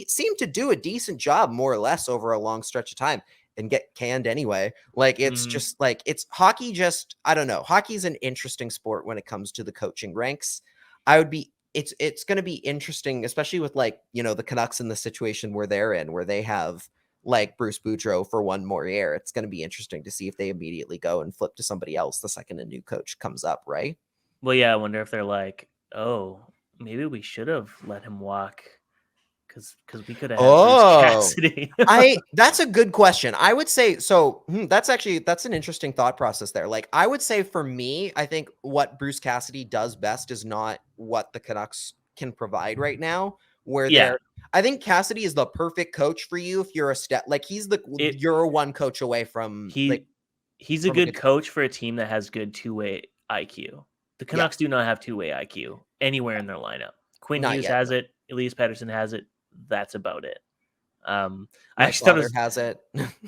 seem to do a decent job more or less over a long stretch of time and get canned anyway. Like it's just like it's hockey. Just I don't know. Hockey's an interesting sport when it comes to the coaching ranks. It's going to be interesting, especially with like, the Canucks in the situation where they're in, where they have like Bruce Boudreau for one more year. It's going to be interesting to see if they immediately go and flip to somebody else the second a new coach comes up, right? Well, yeah, I wonder if they're like, oh, maybe we should have let him walk because we could have had Bruce Cassidy. That's a good question. I would say so. That's an interesting thought process there. Like I would say for me, I think what Bruce Cassidy does best is not what the Canucks can provide right now. I think Cassidy is the perfect coach for you if you're you're one coach away from. He's a good coach for a team that has good two-way IQ. The Canucks do not have two-way IQ anywhere in their lineup. Quinn Hughes has it. Elias Pettersson has it. That's about it. I actually thought has it.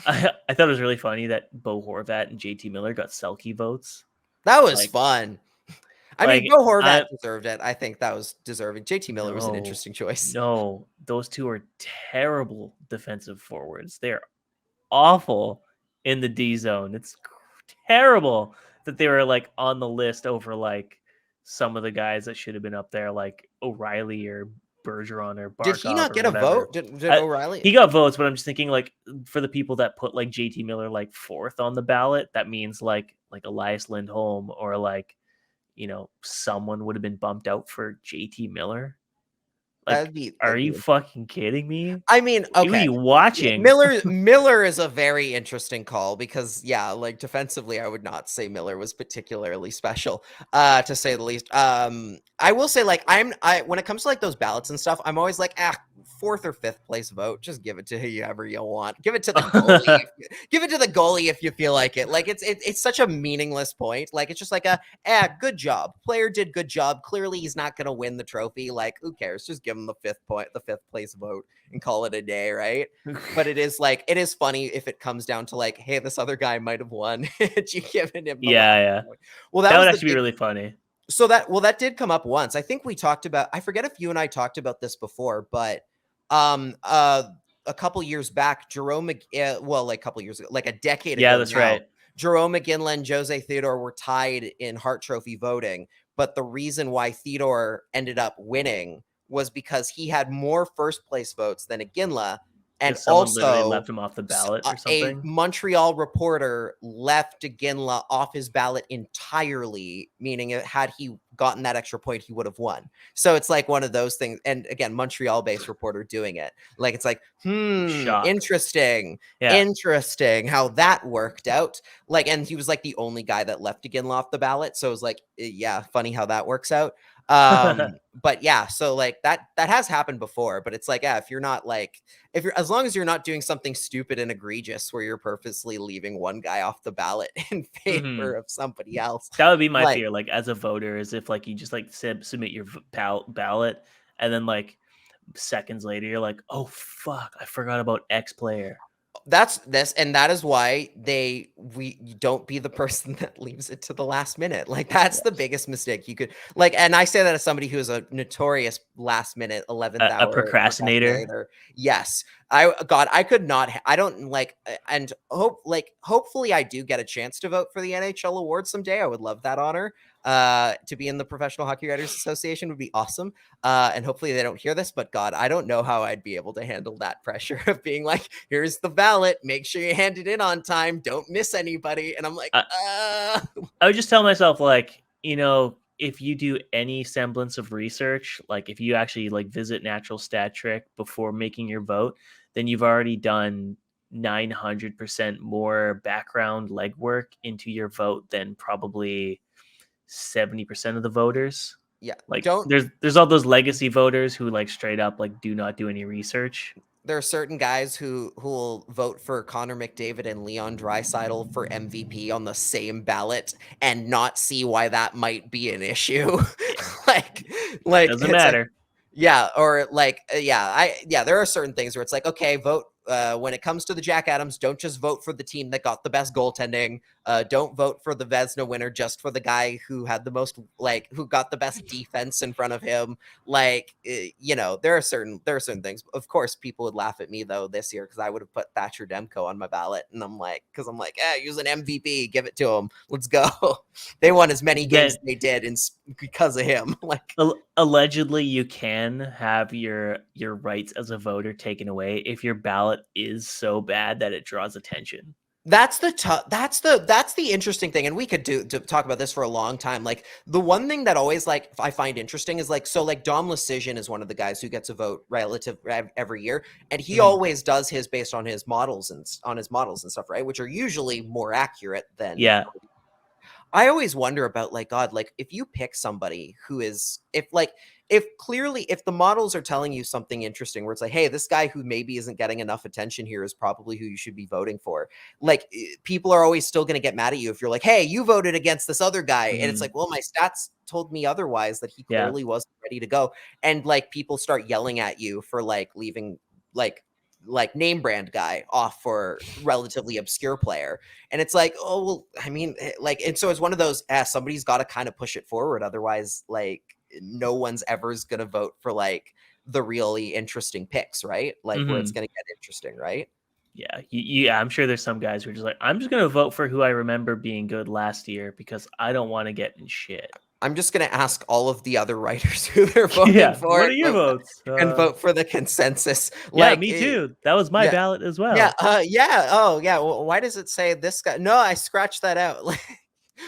I thought it was really funny that Bo Horvat and JT Miller got Selke votes. That was fun. I mean, Bo Horvat deserved it. I think that was deserving. JT Miller was an interesting choice. No, those two are terrible defensive forwards. They're awful in the D zone. It's terrible that they were like on the list over like some of the guys that should have been up there, like O'Reilly or Bergeron or Barkov. Did he not get a vote? Did O'Reilly? He got votes, but I'm just thinking like for the people that put like JT Miller like 4th on the ballot, that means like Elias Lindholm or like, someone would have been bumped out for JT Miller. Like, are you fucking kidding me? I mean, okay. Who are you watching? Miller is a very interesting call because, yeah, like defensively, I would not say Miller was particularly special, to say the least. I will say, like, when it comes to like those ballots and stuff, I'm always like, 4th or 5th place vote, just give it to whoever you want. Give it to the goalie. Give it to the goalie if you feel like it. Like it's such a meaningless point. Like it's just like good job. Player did good job. Clearly he's not gonna win the trophy. Like who cares? Just give him the 5th place vote and call it a day, right? But it is funny if it comes down to like, hey, this other guy might have won. You given him yeah. Vote. Well, that would actually be really funny. So that did come up once. I think we talked about, I forget if you and I talked about this before, but a couple years back, like a couple years ago, like a decade ago. Yeah, that's now, right. Jerome McGinley and Jose Theodore were tied in Hart Trophy voting, but the reason why Theodore ended up winning was because he had more first place votes than Iginla. And also left him off the ballot or something. A Montreal reporter left Iginla off his ballot entirely, meaning had he gotten that extra point, he would have won. So it's like one of those things. And again, Montreal-based reporter doing it. Like it's like, interesting. Yeah. Interesting how that worked out. Like, and he was like the only guy that left Iginla off the ballot. So it was like, yeah, funny how that works out. But yeah, so like that has happened before, but it's like, if you're not like, as long as you're not doing something stupid and egregious where you're purposely leaving one guy off the ballot in favor of somebody else. That would be my fear. Like as a voter, is if like you just like submit your ballot and then like seconds later, you're like, oh fuck, I forgot about X player. And that is why you don't be the person that leaves it to the last minute. Like that's the biggest mistake you could like. And I say that as somebody who is a notorious last minute 11th hour procrastinator. Yes. I could not, I don't like, and hopefully I do get a chance to vote for the NHL award someday. I would love that honor. To be in the Professional Hockey Writers Association would be awesome. And hopefully they don't hear this, but God, I don't know how I'd be able to handle that pressure of being like, here's the ballot, make sure you hand it in on time, don't miss anybody. And I'm like, I would just tell myself like, if you do any semblance of research, like if you actually like visit Natural Stat Trick before making your vote, then you've already done 900% more background legwork into your vote than probably 70% of the voters. Yeah. Like there's all those legacy voters who like straight up like do not do any research. There are certain guys who will vote for Connor McDavid and Leon Draisaitl for MVP on the same ballot and not see why that might be an issue. like doesn't matter. Like, there are certain things where it's like, okay, vote. When it comes to the Jack Adams, don't just vote for the team that got the best goaltending. Don't vote for the Vezina winner just for the guy who had the most, who got the best defense in front of him. There are certain things. Of course, people would laugh at me though this year because I would have put Thatcher Demko on my ballot, and I'm like, use an MVP, give it to him. Let's go. They won as many games as they did, because of him. Allegedly, you can have your rights as a voter taken away if your ballot is so bad that it draws attention. That's the interesting thing, and we could talk about this for a long time. Like the one thing that always I find interesting is Dom Lucian is one of the guys who gets a vote every year, and he always does his based on his models and stuff, right? Which are usually more accurate than I always wonder about if you pick somebody who is if the models are telling you something interesting where it's like, hey, this guy who maybe isn't getting enough attention here is probably who you should be voting for. People are always still going to get mad at you if you're like, hey, you voted against this other guy. And it's like, well, my stats told me otherwise, that he clearly wasn't ready to go. And people start yelling at you for leaving name brand guy off for relatively obscure player. And it's like, oh, well, I mean, and so it's one of those, somebody's got to kind of push it forward. Otherwise, no one's ever is going to vote for the really interesting picks, right? Where it's going to get interesting, right? Yeah. I'm sure there's some guys who are just like, I'm just going to vote for who I remember being good last year because I don't want to get in shit. I'm just gonna ask all of the other writers who they're voting Yeah. for What are your votes? and vote for the consensus. Yeah, Like, me too. That was my yeah, ballot as yeah, well. yeah. Oh, yeah. Why does it say this guy? No, I scratched that out. Like,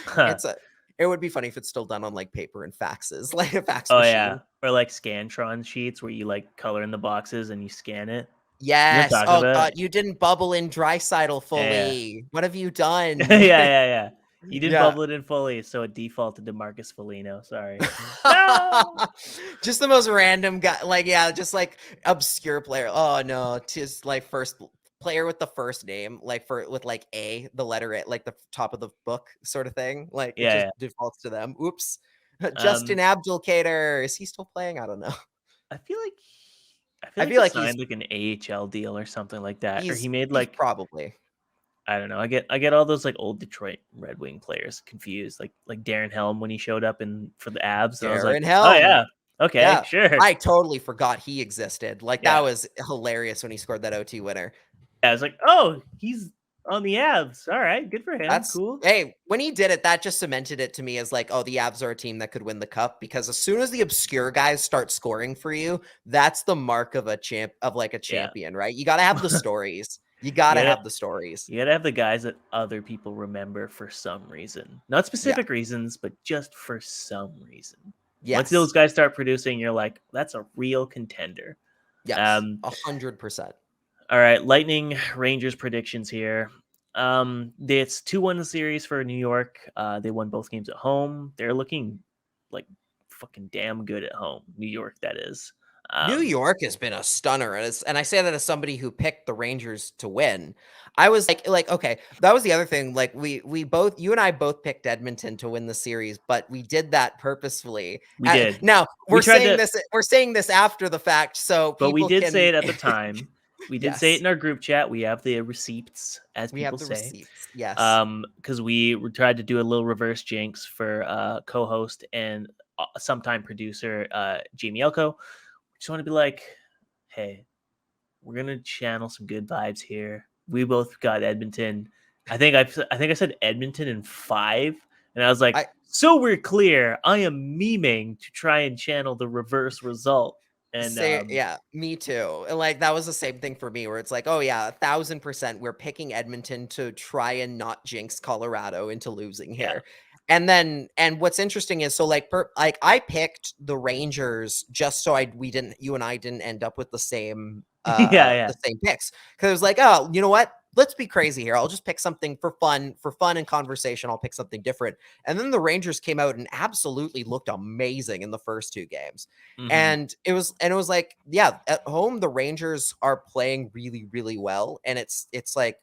Huh. it's a. It would be funny if it's still done on like paper and faxes, like a fax Oh yeah, machine. or like Scantron sheets where you like color in the boxes and you scan it. You know what Yes. I'm talking Oh about? God, you didn't bubble in Drysidle Yeah, fully. What have you yeah, done? yeah. You didn't Yeah. bubble it in fully, so it defaulted to Marcus Foligno. Sorry. No. Just the most random guy, like, yeah, just like obscure player. Oh no, just like first player with the first name, like with like A, the letter A, like the top of the book sort of thing. Like it just Yeah. defaults to them. Oops. Justin Um, Abdulkader, is he still playing? I don't know. I feel like I feel he like he's signed like an AHL deal or something like that, or he he's made he's like probably I don't know. I get all those like old Detroit Red Wing players confused, like Darren Helm when he showed up in for the Abs, and I was like, Darren oh Helm. yeah, okay, Yeah. sure, I totally forgot he existed. Like that yeah. was hilarious when he scored that OT winner. I was like, oh, he's on the Avs. All right, good for him. That's Cool. hey, when he did it, that just cemented it to me as like, oh, the Avs are a team that could win the cup because as soon as the obscure guys start scoring for you, that's the mark of a Yeah. champion, right? You got to have the stories. You got You to gotta have the stories. you gotta have the guys that other people remember for some reason. Not Yeah. specific reasons, but just for some reason. Once those Yes. guys start producing, you're like, that's a real contender. Yes. Um, 100%. all right, Lightning Rangers predictions here. It's 2-1 the series for New York. They won both games at home. They're looking like fucking damn good at home. New York, that is. New York has been a stunner, and I say that as somebody who picked the Rangers to win. I was like, okay, that was the other thing. Like we both, you and I both picked Edmonton to win the series, but we did that purposefully. We did. Now We we're tried saying to, this. We're saying this after the fact, so but we people did say can. it at the time. We did say it Yes, in our group chat. We have the receipts, as we have people the say. receipts. Yes, Because we tried to do a little reverse jinx for co-host and sometime producer Jamie Elko. We just want to be like, hey, we're gonna channel some good vibes here. We both got Edmonton. I think I said Edmonton in 5, and I was like, I so we're clear. I am memeing to try and channel the reverse result. And say yeah, me too. And like that was the same thing for me, where it's like, oh yeah, 1,000%. We're picking Edmonton to try and not jinx Colorado into losing yeah, here. And what's interesting is so like I picked the Rangers just so you and I didn't end up with yeah. the same picks. Because it was like, oh, you know what? Let's be crazy here. I'll just pick something for fun and conversation. I'll pick something different. And then the Rangers came out and absolutely looked amazing in the first 2 games. Mm-hmm. And it was like, yeah, at home the Rangers are playing really, really well. And it's like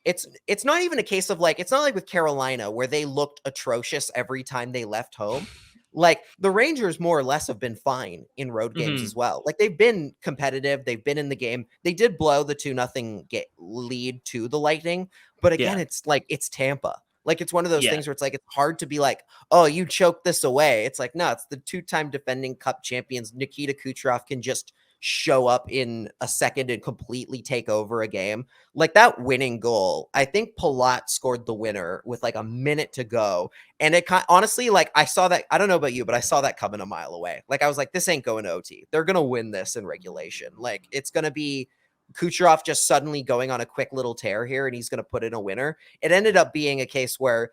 it's not even a case of like, it's not like with Carolina where they looked atrocious every time they left home. Like the Rangers more or less have been fine in road games Mm-hmm. as well. Like they've been competitive, they've been in the game. They did blow the 2-0 lead to the Lightning, but again, Yeah, it's like it's Tampa. Like it's one of those yeah, things where it's like it's hard to be like, oh, you choked this away. It's like, no, it's the 2-time defending cup champions. Nikita Kucherov can just show up in a second and completely take over a game. Like that winning goal, I think Palat scored the winner with like a minute to go. And honestly, like I saw that, I don't know about you, but I saw that coming a mile away. Like I was like, this ain't going to OT. They're going to win this in regulation. Like it's going to be Kucherov just suddenly going on a quick little tear here and he's going to put in a winner. It ended up being a case where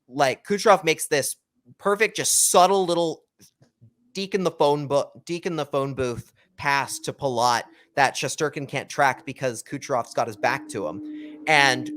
like Kucherov makes this perfect, just subtle little deacon the phone booth pass to Palat that Shesterkin can't track because Kucherov's got his back to him. And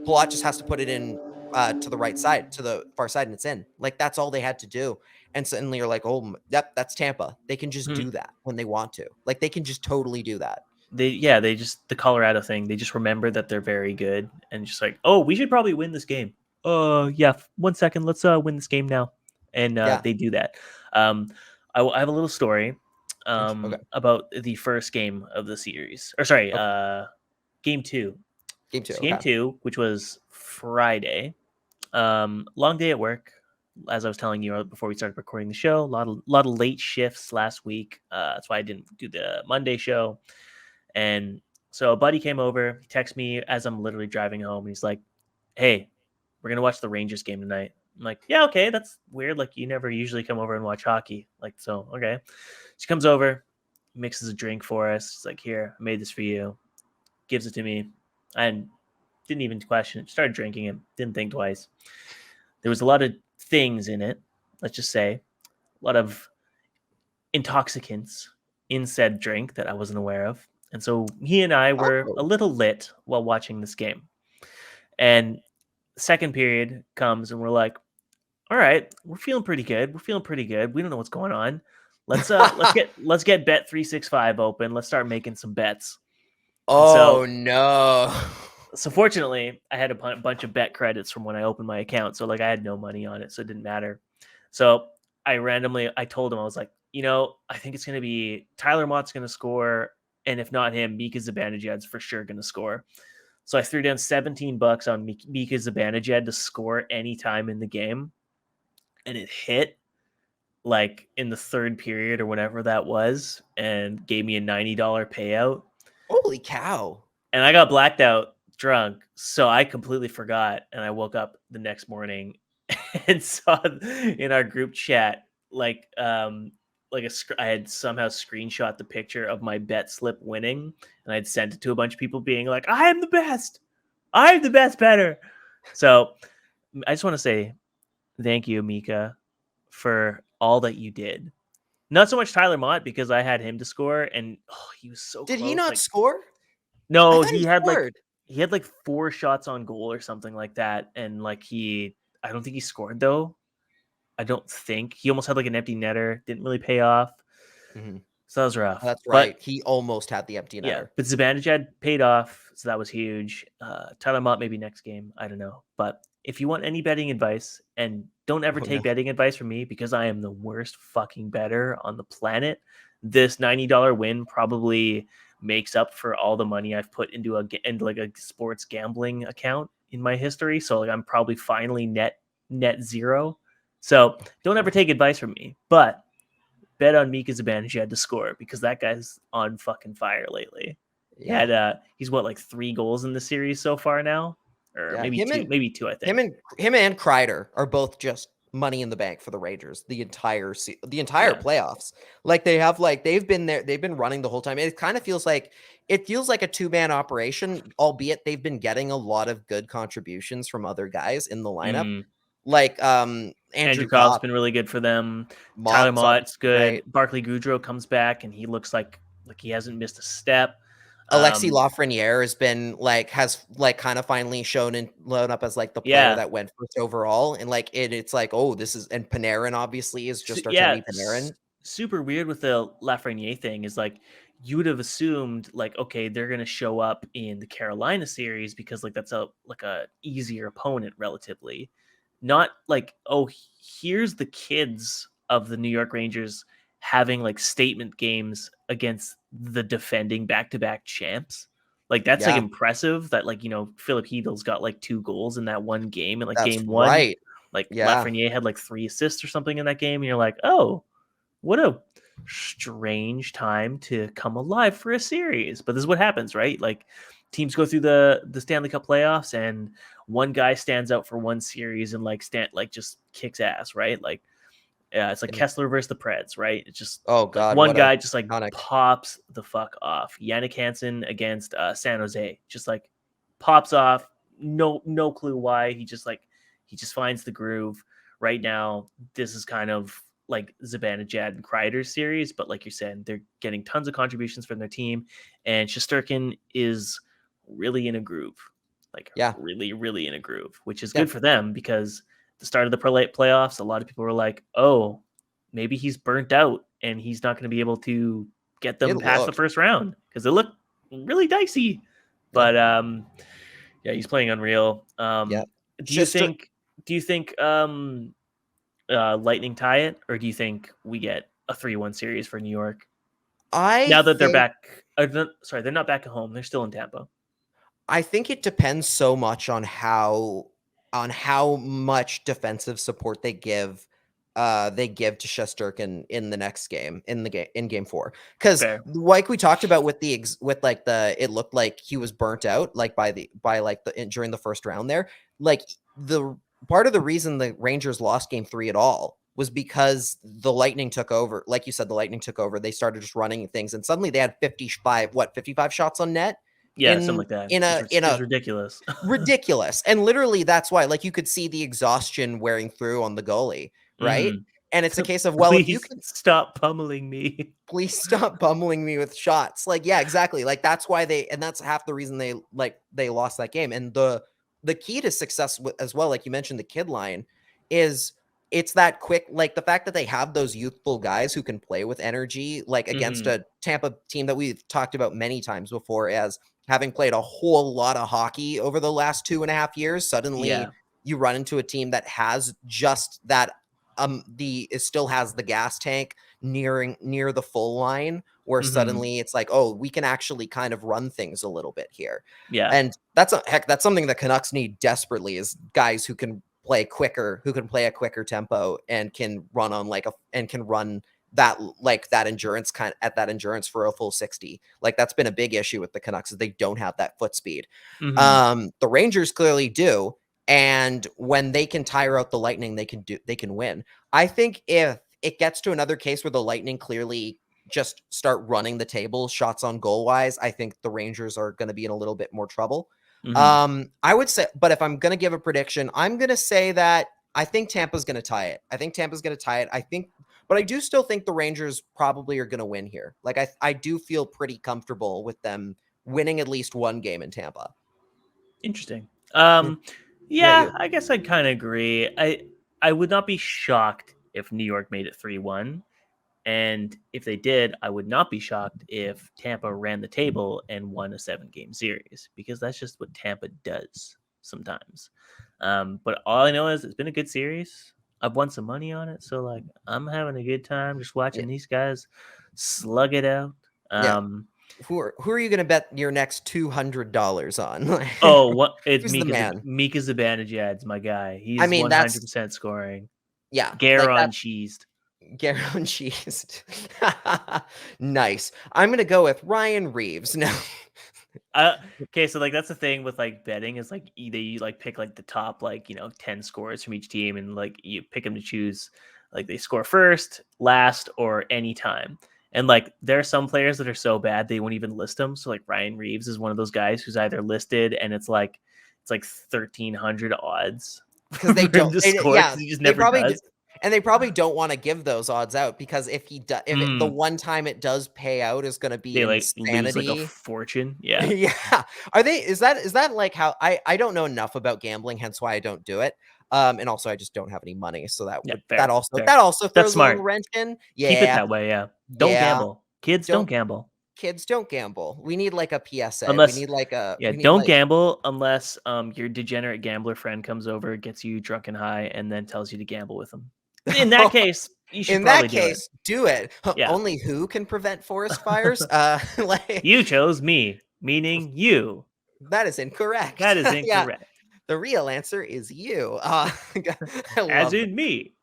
Palat just has to put it in to the right side, to the far side, and it's in. Like that's all they had to do. And suddenly you're like, oh, yep, that's Tampa. They can just Mhm. do that when they want to. Like they can just totally do that. They just the Colorado thing. They just remember that they're very good and just like, oh, we should probably win this game. Yeah, 1 second, let's win this game now, and Yeah. they do that. Um, I have a little story Okay. about the first game of the series, or sorry, Okay. game 2. Game 2. So game Okay. 2, which was Friday, long day at work. As I was telling you before we started recording the show, a lot of late shifts last week. That's why I didn't do the Monday show. And so a buddy came over, he texted me as I'm literally driving home, and he's like, "Hey, we're gonna watch the Rangers game tonight." I'm like, yeah, okay, that's weird. Like, you never usually come over and watch hockey. Like, so, okay. She comes over, mixes a drink for us. She's like, here, I made this for you. Gives it to me. I didn't even question it. Started drinking it. Didn't think twice. There was a lot of things in it, let's just say. A lot of intoxicants in said drink that I wasn't aware of. And so he and I were a little lit while watching this game. And second period comes and we're like, all right, we're feeling pretty good. We don't know what's going on. Let's get Bet 365 open. Let's start making some bets. Oh no. So fortunately, I had a bunch of bet credits from when I opened my account. So like I had no money on it, so it didn't matter. So I told him, I was like, I think it's going to be Tyler Mott's going to score. And if not him, Mika Zibanejad's for sure going to score. So I threw down $17 on Mika Zibanejad to score any time in the game. And it hit like in the third period or whatever that was and gave me a $90 payout. Holy cow. And I got blacked out drunk. So I completely forgot. And I woke up the next morning and saw in our group chat, I had somehow screenshot the picture of my bet slip winning, and I'd sent it to a bunch of people being like, I am the best better. So I just want to say thank you, Mika, for all that you did. Not so much Tyler Mott, because I had him to score, and he was so Did close. he not score? No, he had like 4 shots on goal or something like that, and I don't think he scored though. I don't think he almost had like an empty netter. Didn't really pay off. Mm-hmm. So that was rough. That's right. But he almost had the empty netter. Yeah, but Zibanejad paid off, so that was huge. Tyler Mott maybe next game. I don't know. But if you want any betting advice, and don't ever take betting advice from me because I am the worst fucking bettor on the planet, this $90 win probably makes up for all the money I've put into a sports gambling account in my history. So I'm probably finally net zero. So don't ever take advice from me, but bet on Mika Zibanejad to score because that guy's on fucking fire lately. Yeah. He's what, like 3 goals in the series so far now, or maybe two. I think him and Kreider are both just money in the bank for the Rangers the entire playoffs. Like they've been there, they've been running the whole time. It kind of feels like a 2-man operation, albeit they've been getting a lot of good contributions from other guys in the lineup. Like Andrew Cobb's been really good for them. Tyler Mott's good. Right. Barclay Goudreau comes back and he looks like he hasn't missed a step. Alexis Lafreniere has kind of finally shown up as like the player that went first overall, and it's like, oh, this is, and Panarin obviously is just Artemi Panarin. Super weird with the Lafreniere thing is like you would have assumed like, okay, they're gonna show up in the Carolina series because like that's a easier opponent relatively. Not like, oh, here's the kids of the New York Rangers having like statement games against the defending back-to-back champs. Like that's like impressive that Philip Hedl's got like 2 goals in that one game, and like game 1, right. Lafreniere had like 3 assists or something in that game, and you're like, oh, what a strange time to come alive for a series. But this is what happens, right? Like teams go through the Stanley Cup playoffs and one guy stands out for one series and just kicks ass, right? Like it's like Kessler versus the Preds, right? It's just one guy just pops the fuck off. Yannick Hansen against San Jose just pops off. No clue why. He just finds the groove. Right now, this is kind of like Zibanejad and Kreider's series, but like you said, they're getting tons of contributions from their team, and Shesterkin is really in a groove. Really, really in a groove, which is good for them because the start of the playoffs, a lot of people were like, oh, maybe he's burnt out and he's not going to be able to get them past the first round because it looked really dicey. But he's playing unreal. Do you think Lightning tie it, or do you think we get a 3-1 series for New York? Now that they're back. They're not back at home. They're still in Tampa. I think it depends so much on how much defensive support they give to Shesterkin in the next game, in game 4, because like we talked about it looked like he was burnt out during the first round there. Like the part of the reason the Rangers lost game 3 at all was because the Lightning took over. Like you said, the Lightning took over. They started just running things, and suddenly they had 55 shots on net Yeah, something like that. It was ridiculous. ridiculous. And literally that's why, like, you could see the exhaustion wearing through on the goalie, right? And it's a case of, well, if you can stop pummeling me. Please stop pummeling me with shots. Like, yeah, exactly. Like that's why and that's half the reason they lost that game. And the key to success as well, like you mentioned, the kid line is it's that quick, like the fact that they have those youthful guys who can play with energy, like against a Tampa team that we've talked about many times before as having played a whole lot of hockey over the last 2.5 years. Suddenly you run into a team that has just that, it still has the gas tank near the full line, where suddenly it's like, oh, we can actually kind of run things a little bit here. Yeah. And that's something that Canucks need desperately, is guys who can play quicker, who can play a quicker tempo and can run on and can run that endurance at that endurance for a full 60. Like that's been a big issue with the Canucks, is they don't have that foot speed. The Rangers clearly do. And when they can tire out the Lightning, they can win. I think if it gets to another case where the Lightning clearly just start running the table shots on goal wise, I think the Rangers are going to be in a little bit more trouble. I would say, but if I'm going to give a prediction, I'm going to say that I think Tampa's going to tie it. But I do still think the Rangers probably are going to win here. Like I do feel pretty comfortable with them winning at least one game in Tampa. Interesting. Yeah, I guess I kind of agree. I would not be shocked if New York made it 3-1. And if they did, I would not be shocked if Tampa ran the table and won a 7-game series, because that's just what Tampa does sometimes. But all I know is it's been a good series. I've won some money on it, so like I'm having a good time just watching these guys slug it out. Who are you going to bet your next $200 on? It's Mika Zibanejad, my guy. He's 100% scoring. Yeah, guaranteed. Guaranteed. Nice. I'm going to go with Ryan Reeves. No. Okay, so like that's the thing with like betting, is like they like pick like the top 10 scores from each team, and like you pick them to choose like they score first, last, or anytime. And like there are some players that are so bad they won't even list them. So like Ryan Reeves is one of those guys who's either listed and it's like 1,300 odds because they don't score. He just never does. And they probably don't want to give those odds out, because if the one time it does pay out is going to be insanity. Lose like a fortune. Yeah. Yeah. Is that like how I don't know enough about gambling, hence why I don't do it. And also I just don't have any money, so that also throws a little wrench in. Yeah. Keep it that way. Yeah. Don't gamble. Kids don't gamble. Kids don't gamble. We need like a PSA. Unless, we need like a don't gamble unless your degenerate gambler friend comes over, gets you drunk and high, and then tells you to gamble with them. In that case, you should do it. Yeah. Only who can prevent forest fires? You chose me, meaning you. That is incorrect. Yeah. The real answer is you. As in me.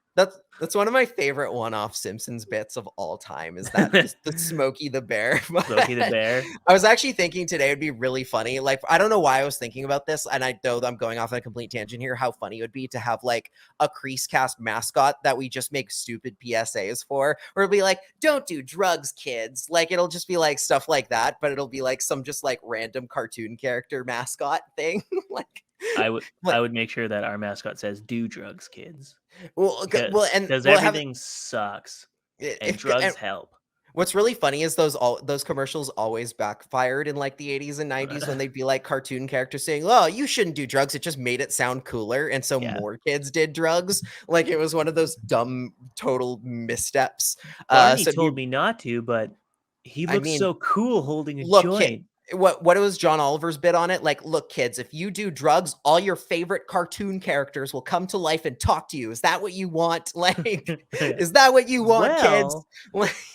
That's one of my favorite one-off Simpsons bits of all time, is that the Smokey the Bear. Smokey the Bear. I was actually thinking today would be really funny. Like, I don't know why I was thinking about this, and I know that I'm going off on a complete tangent here, how funny it would be to have like a CreaseCast mascot that we just make stupid PSAs for, or it'll be like, don't do drugs, kids. Like, it'll just be like stuff like that, but it'll be like some just like random cartoon character mascot thing. Like, I would make sure that our mascot says "Do drugs, kids." Because everything sucks and drugs help. What's really funny is those commercials always backfired in like the 80s and 90s when they'd be like cartoon characters saying, "Oh, you shouldn't do drugs." It just made it sound cooler, and so more kids did drugs. Like, it was one of those dumb total missteps. Barney told me not to, but he looks so cool holding a joint. What was John Oliver's bit on it? Like, look, kids, if you do drugs, all your favorite cartoon characters will come to life and talk to you. Is that what you want? Like, is that what you want, kids?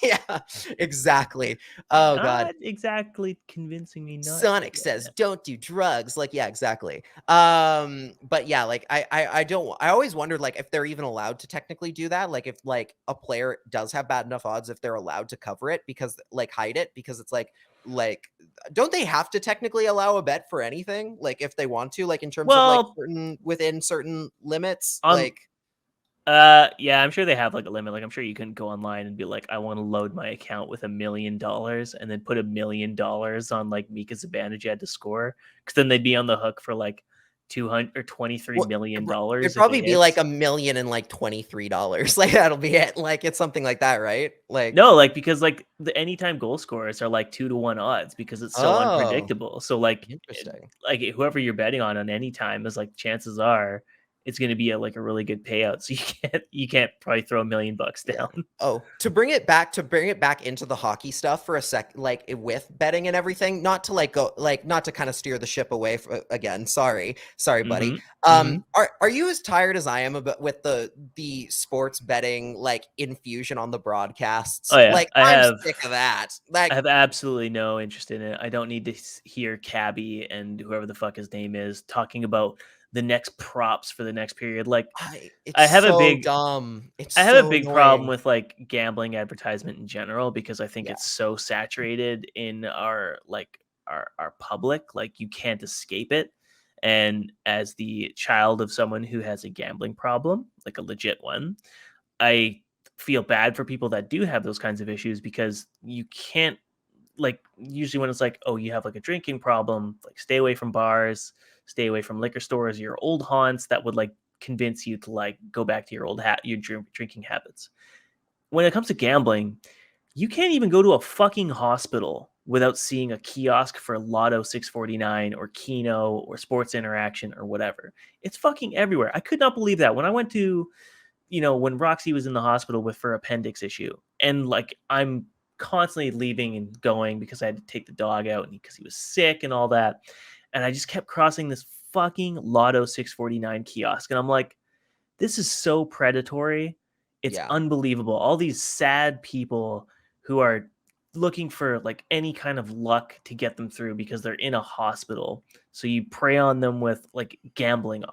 Yeah, exactly. Oh, God. Exactly convincing me not. Sonic says, don't do drugs. Like, yeah, exactly. But yeah, like, I always wondered, like, if they're even allowed to technically do that. Like, if, like, a player does have bad enough odds, if they're allowed to cover it, because, like, hide it, because it's like, like, don't they have to technically allow a bet for anything? Like, if they want to, like, in terms of like within certain limits, like. Yeah, I'm sure they have like a limit. Like, I'm sure you can go online and be like, I want to load my account with $1 million and then put $1 million on like Mika Zibanejad to score, because then they'd be on the hook for like $223 million. It'd probably be like $1 million and like $23. Like, that'll be it. Like, it's something like that, right? Like, no, like, because like the anytime goal scorers are like 2-1 odds because it's so unpredictable. So like, interesting. Like whoever you're betting on anytime is like, chances are it's going to be a really good payout. So you can't probably throw $1 million down. Yeah. Oh, to bring it back into the hockey stuff for a sec, like with betting and everything, not to not to kind of steer the ship away again. Sorry, buddy. Are you as tired as I am about with the sports betting like infusion on the broadcasts? Oh yeah, like I'm sick of that. Like, I have absolutely no interest in it. I don't need to hear Cabby and whoever the fuck his name is talking about the next props for the next period. Like, I have a big dumb. I have a big problem with like gambling advertisement in general, because I think it's so saturated in our public. Like, you can't escape it. And as the child of someone who has a gambling problem, like a legit one, I feel bad for people that do have those kinds of issues, because you can't, like, usually when it's like, oh, you have like a drinking problem, like, stay away from bars, stay away from liquor stores, your old haunts, that would like convince you to like go back to your old your drinking habits. When it comes to gambling, you can't even go to a fucking hospital without seeing a kiosk for Lotto 649 or Keno or Sports Interaction or whatever. It's fucking everywhere. I could not believe that when I went to, when Roxy was in the hospital with her appendix issue, and like, I'm constantly leaving and going because I had to take the dog out and because he was sick and all that. And I just kept crossing this fucking Lotto 649 kiosk. And I'm like, this is so predatory. It's unbelievable. All these sad people who are looking for like any kind of luck to get them through because they're in a hospital. So you prey on them with like gambling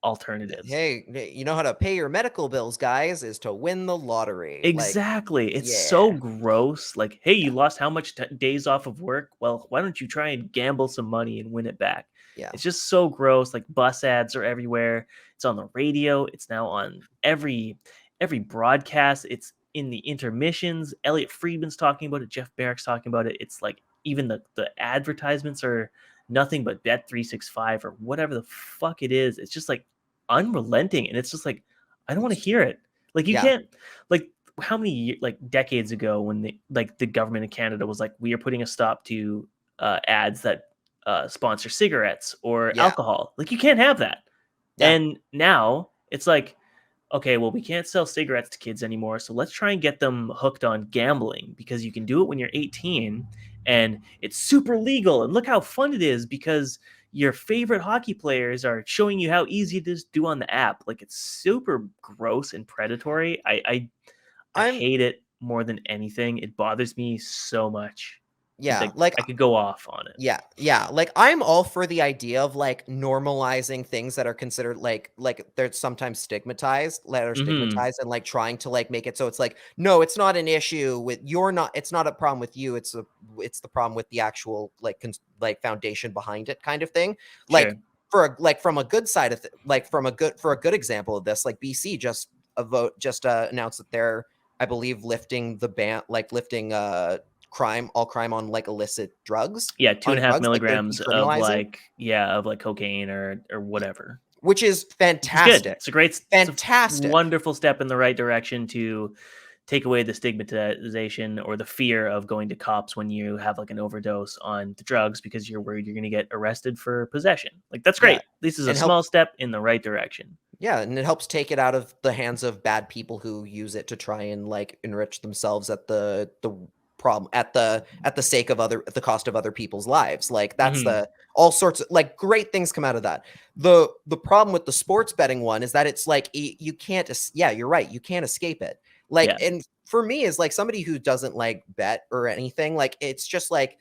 alternatives. Hey, you know how to pay your medical bills, guys, is to win the lottery. Exactly. Like, it's so gross. Like, hey, you lost how much days off of work? Well, why don't you try and gamble some money and win it back? Yeah. It's just so gross. Like, bus ads are everywhere. It's on the radio. It's now on every broadcast. It's in the intermissions. Elliot Friedman's talking about it. Jeff Barrick's talking about it. It's like, even the advertisements are nothing but Bet365 or whatever the fuck it is. It's just like unrelenting. And it's just like, I don't want to hear it. Like, you can't, like, how many like decades ago when the government of Canada was like, we are putting a stop to ads that sponsor cigarettes or alcohol. Like, you can't have that. And now it's like, okay, well, we can't sell cigarettes to kids anymore, so let's try and get them hooked on gambling, because you can do it when you're 18 and it's super legal, and look how fun it is because your favorite hockey players are showing you how easy it is to do on the app. Like, it's super gross and predatory. I hate it more than anything. It bothers me so much. Yeah, like I could go off on it. Yeah. Like, I'm all for the idea of like normalizing things that are considered like they're sometimes stigmatized, and like trying to like make it so it's like, no, it's not an issue with it's not a problem with you. It's the problem with the actual like foundation behind it, kind of thing. Like, from a good side of for a good example of this, like BC just announced that they're, I believe, lifting the ban, lifting all crime on like illicit drugs. 2.5 milligrams of cocaine or whatever, which is fantastic. It's a wonderful step in the right direction to take away the stigmatization or the fear of going to cops when you have like an overdose on the drugs because you're worried you're going to get arrested for possession. Like, that's great. This is a small step in the right direction. Yeah, and it helps take it out of the hands of bad people who use it to try and like enrich themselves at the problem at the sake of the cost of other people's lives. Like, that's all sorts of like great things come out of that. The problem with the sports betting one is that it's like, you can't, you're right, you can't escape it. Like, and for me, as like somebody who doesn't like bet or anything, like, it's just like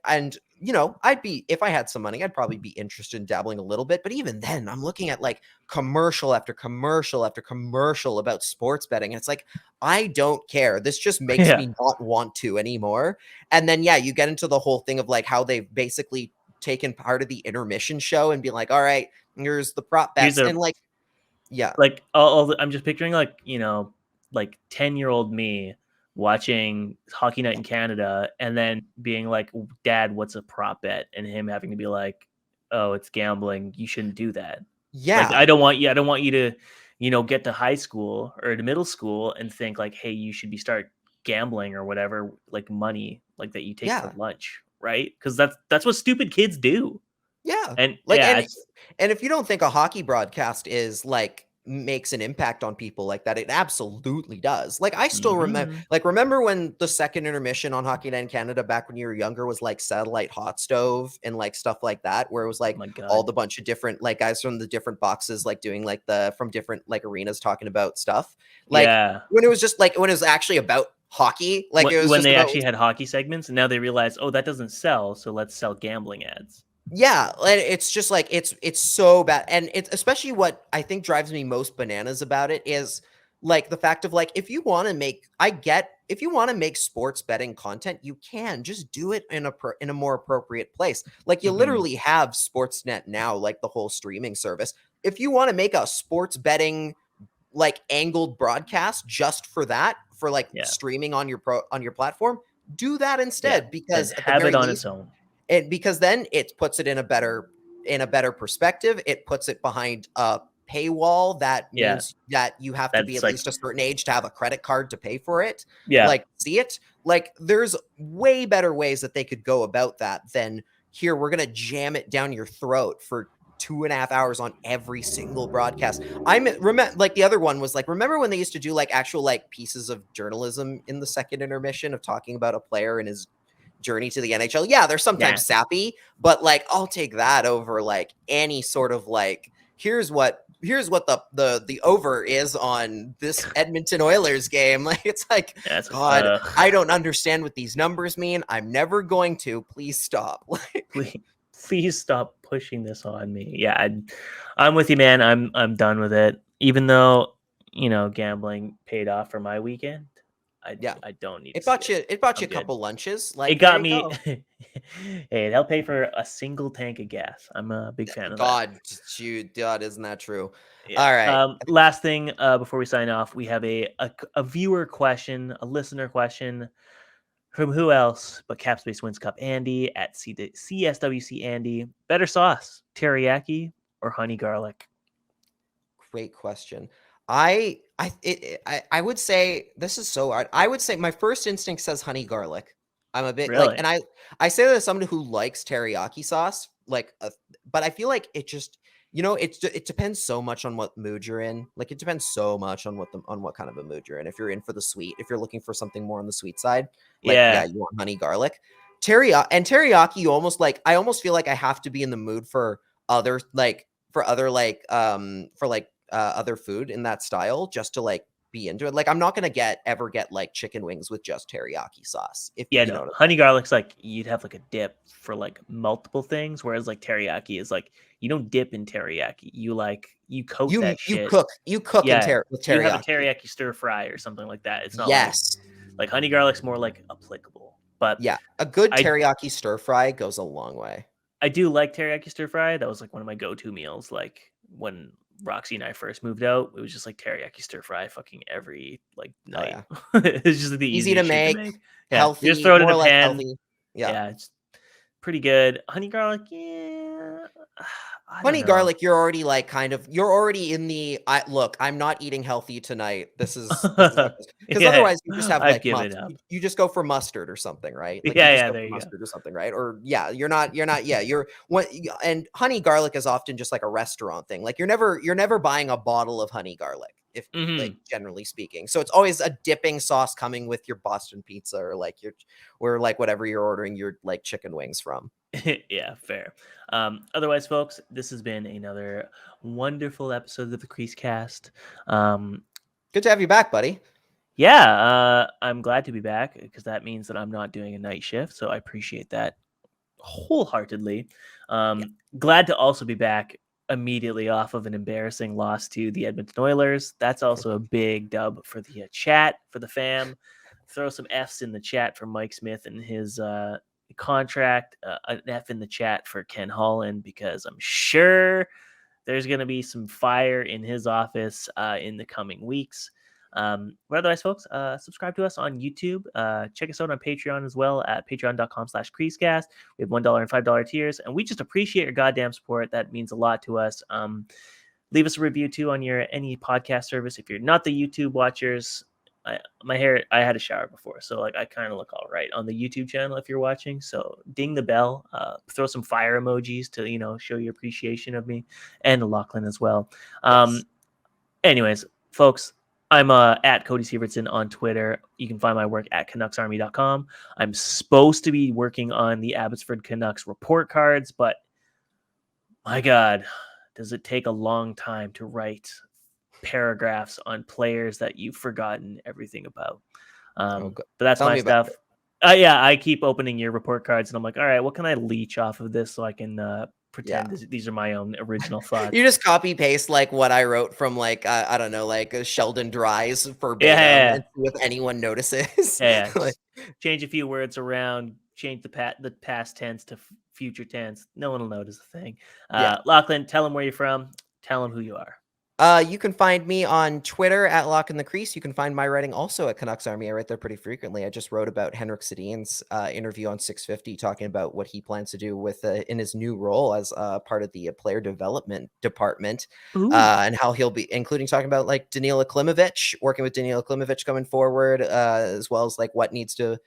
and if I had some money, I'd probably be interested in dabbling a little bit. But even then, I'm looking at like commercial after commercial after commercial about sports betting. And it's like, I don't care. This just makes me not want to anymore. And then, you get into the whole thing of like how they've basically taken part of the intermission show and be like, all right, here's the prop bets. And like, like I'm just picturing like, like 10-year-old me watching Hockey Night in Canada and then being like, Dad, what's a prop bet? And him having to be like, oh, it's gambling. You shouldn't do that. Yeah. Like, I don't want you to, get to high school or to middle school and think like, hey, you should start gambling or whatever, like money like that you take for lunch. Right. Because that's what stupid kids do. Yeah. And like, and if you don't think a hockey broadcast is like makes an impact on people like that, it absolutely does. Like, I still remember when the second intermission on Hockey Night in Canada back when you were younger was like satellite hot stove and like stuff like that, where it was like all the bunch of different like guys from the different boxes like doing like from different like arenas talking about stuff. Like when it was just like when it was actually about hockey, like it was when they actually had hockey segments, and now they realize, oh, that doesn't sell, so let's sell gambling ads. Yeah, it's just like it's so bad. And it's especially what I think drives me most bananas about it is like the fact of like, if you want to make sports betting content, you can just do it in a more appropriate place. Like you literally have Sportsnet now, like the whole streaming service. If you want to make a sports betting like angled broadcast just for that, for like streaming on your platform, do that instead, because at the very least, its own. Because then it puts it in a better perspective. It puts it behind a paywall that means that you have to be at least a certain age to have a credit card to pay for it. Like, see it. Like, there's way better ways that they could go about that than here. We're gonna jam it down your throat for 2.5 hours on every single broadcast. Like the other one was like, remember when they used to do like actual like pieces of journalism in the second intermission of talking about a player and his journey to the NHL? Yeah, they're sometimes sappy, but like I'll take that over like any sort of like here's what the over is on this Edmonton Oilers game. Like, it's like, God, I don't understand what these numbers mean. I'm never going to. Please stop. Please stop pushing this on me. Yeah, I'm with you, man. I'm done with it. Even though gambling paid off for my weekend. I don't need. It bought you a couple lunches. Like, it got me. Hey, they'll pay for a single tank of gas. I'm a big fan of that. God, isn't that true? Yeah. All right. Last thing before we sign off, we have a viewer question, a listener question from who else but Capspace Wins Cup Andy at CSWC Andy. Better sauce, teriyaki or honey garlic? Great question. I would say this is so hard. I would say my first instinct says honey garlic. I'm a bit like, and I say that as somebody who likes teriyaki sauce, like, but I feel like it just, it depends so much on what mood you're in. Like, it depends so much on what kind of a mood you're in. If you're in for the sweet, if you're looking for something more on the sweet side, like, you want honey garlic. Teriyaki, I almost feel like I have to be in the mood for other other food in that style just to like be into it. Like, I'm not gonna ever get like chicken wings with just teriyaki sauce. Honey garlic's like you'd have like a dip for like multiple things, whereas like teriyaki is like you don't dip in teriyaki. You coat that shit. You cook with teriyaki. You have a teriyaki stir fry or something like that. It's not like honey garlic's more like applicable. But yeah, a good teriyaki stir fry goes a long way. I do like teriyaki stir fry. That was like one of my go-to meals. Like when Roxy and I first moved out, it was just like teriyaki stir fry fucking every like night. It's just the easy to make, healthy. You just throw it in a pan. Healthy. Yeah, it's pretty good. Honey garlic, honey garlic, you're already like you're already in the look, I'm not eating healthy tonight. This is because otherwise you just have like you just go for mustard or something, right? Like, there you mustard or something, right? Or and honey garlic is often just like a restaurant thing. Like, you're never buying a bottle of honey garlic, if like generally speaking. So it's always a dipping sauce coming with your Boston pizza or like whatever you're ordering your like chicken wings from. Yeah, fair. Otherwise, folks, this has been another wonderful episode of the CreaseCast. Good to have you back, buddy. Yeah, I'm glad to be back because that means that I'm not doing a night shift, so I appreciate that wholeheartedly. Glad to also be back immediately off of an embarrassing loss to the Edmonton Oilers. That's also a big dub for the chat, for the fam. Throw some F's in the chat for Mike Smith and his contract. An F in the chat for Ken Holland, because I'm sure there's going to be some fire in his office in the coming weeks. But otherwise, folks, subscribe to us on YouTube. Check us out on Patreon as well at patreon.com/CreaseCast. We have $1 and $5 tiers, and we just appreciate your goddamn support. That means a lot to us. Leave us a review too on any podcast service. If you're not the YouTube watchers, my hair, I had a shower before, so like I kind of look all right on the YouTube channel if you're watching. So ding the bell, throw some fire emojis to show your appreciation of me and Lachlan as well. Yes. Anyways, folks, I'm at Cody Sievertson on Twitter. You can find my work at CanucksArmy.com. I'm supposed to be working on the Abbotsford Canucks report cards, but my God, does it take a long time to write paragraphs on players that you've forgotten everything about. But that's my stuff. Yeah, I keep opening your report cards and I'm like, all right, what can I leech off of this so I can pretend these are my own original thoughts? You just copy paste like what I wrote from like I don't know, like Sheldon Dries verbatim and see if anyone notices. Yeah, change a few words around, change the past tense to future tense. No one will notice a thing. Lachlan, tell them where you're from. Tell them who you are. You can find me on Twitter at Lock in the Crease. You can find my writing also at Canucks Army. I write there pretty frequently. I just wrote about Henrik Sedin's interview on 650, talking about what he plans to do with in his new role as part of the player development department, and how he'll be including talking about like Danila Klimovich, working with Danila Klimovich going forward, as well as like what needs to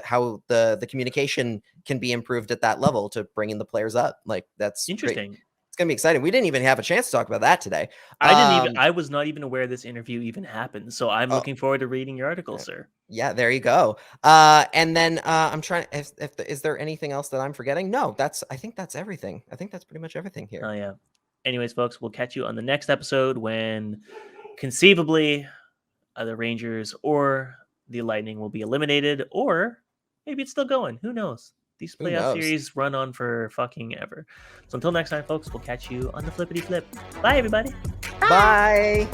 how the communication can be improved at that level to bring in the players up. Like that's interesting. Great. It's gonna be exciting. We didn't even have a chance to talk about that today. I was not even aware this interview even happened. So I'm looking forward to reading your article, sir. Yeah, there you go. And then I'm trying. Is there anything else that I'm forgetting? No, I think that's everything. I think that's pretty much everything here. Oh yeah. Anyways, folks, we'll catch you on the next episode when conceivably the Rangers or the Lightning will be eliminated, or maybe it's still going. Who knows? These playoff series run on for fucking ever. So until next time, folks, we'll catch you on the flippity flip. Bye, everybody. Bye.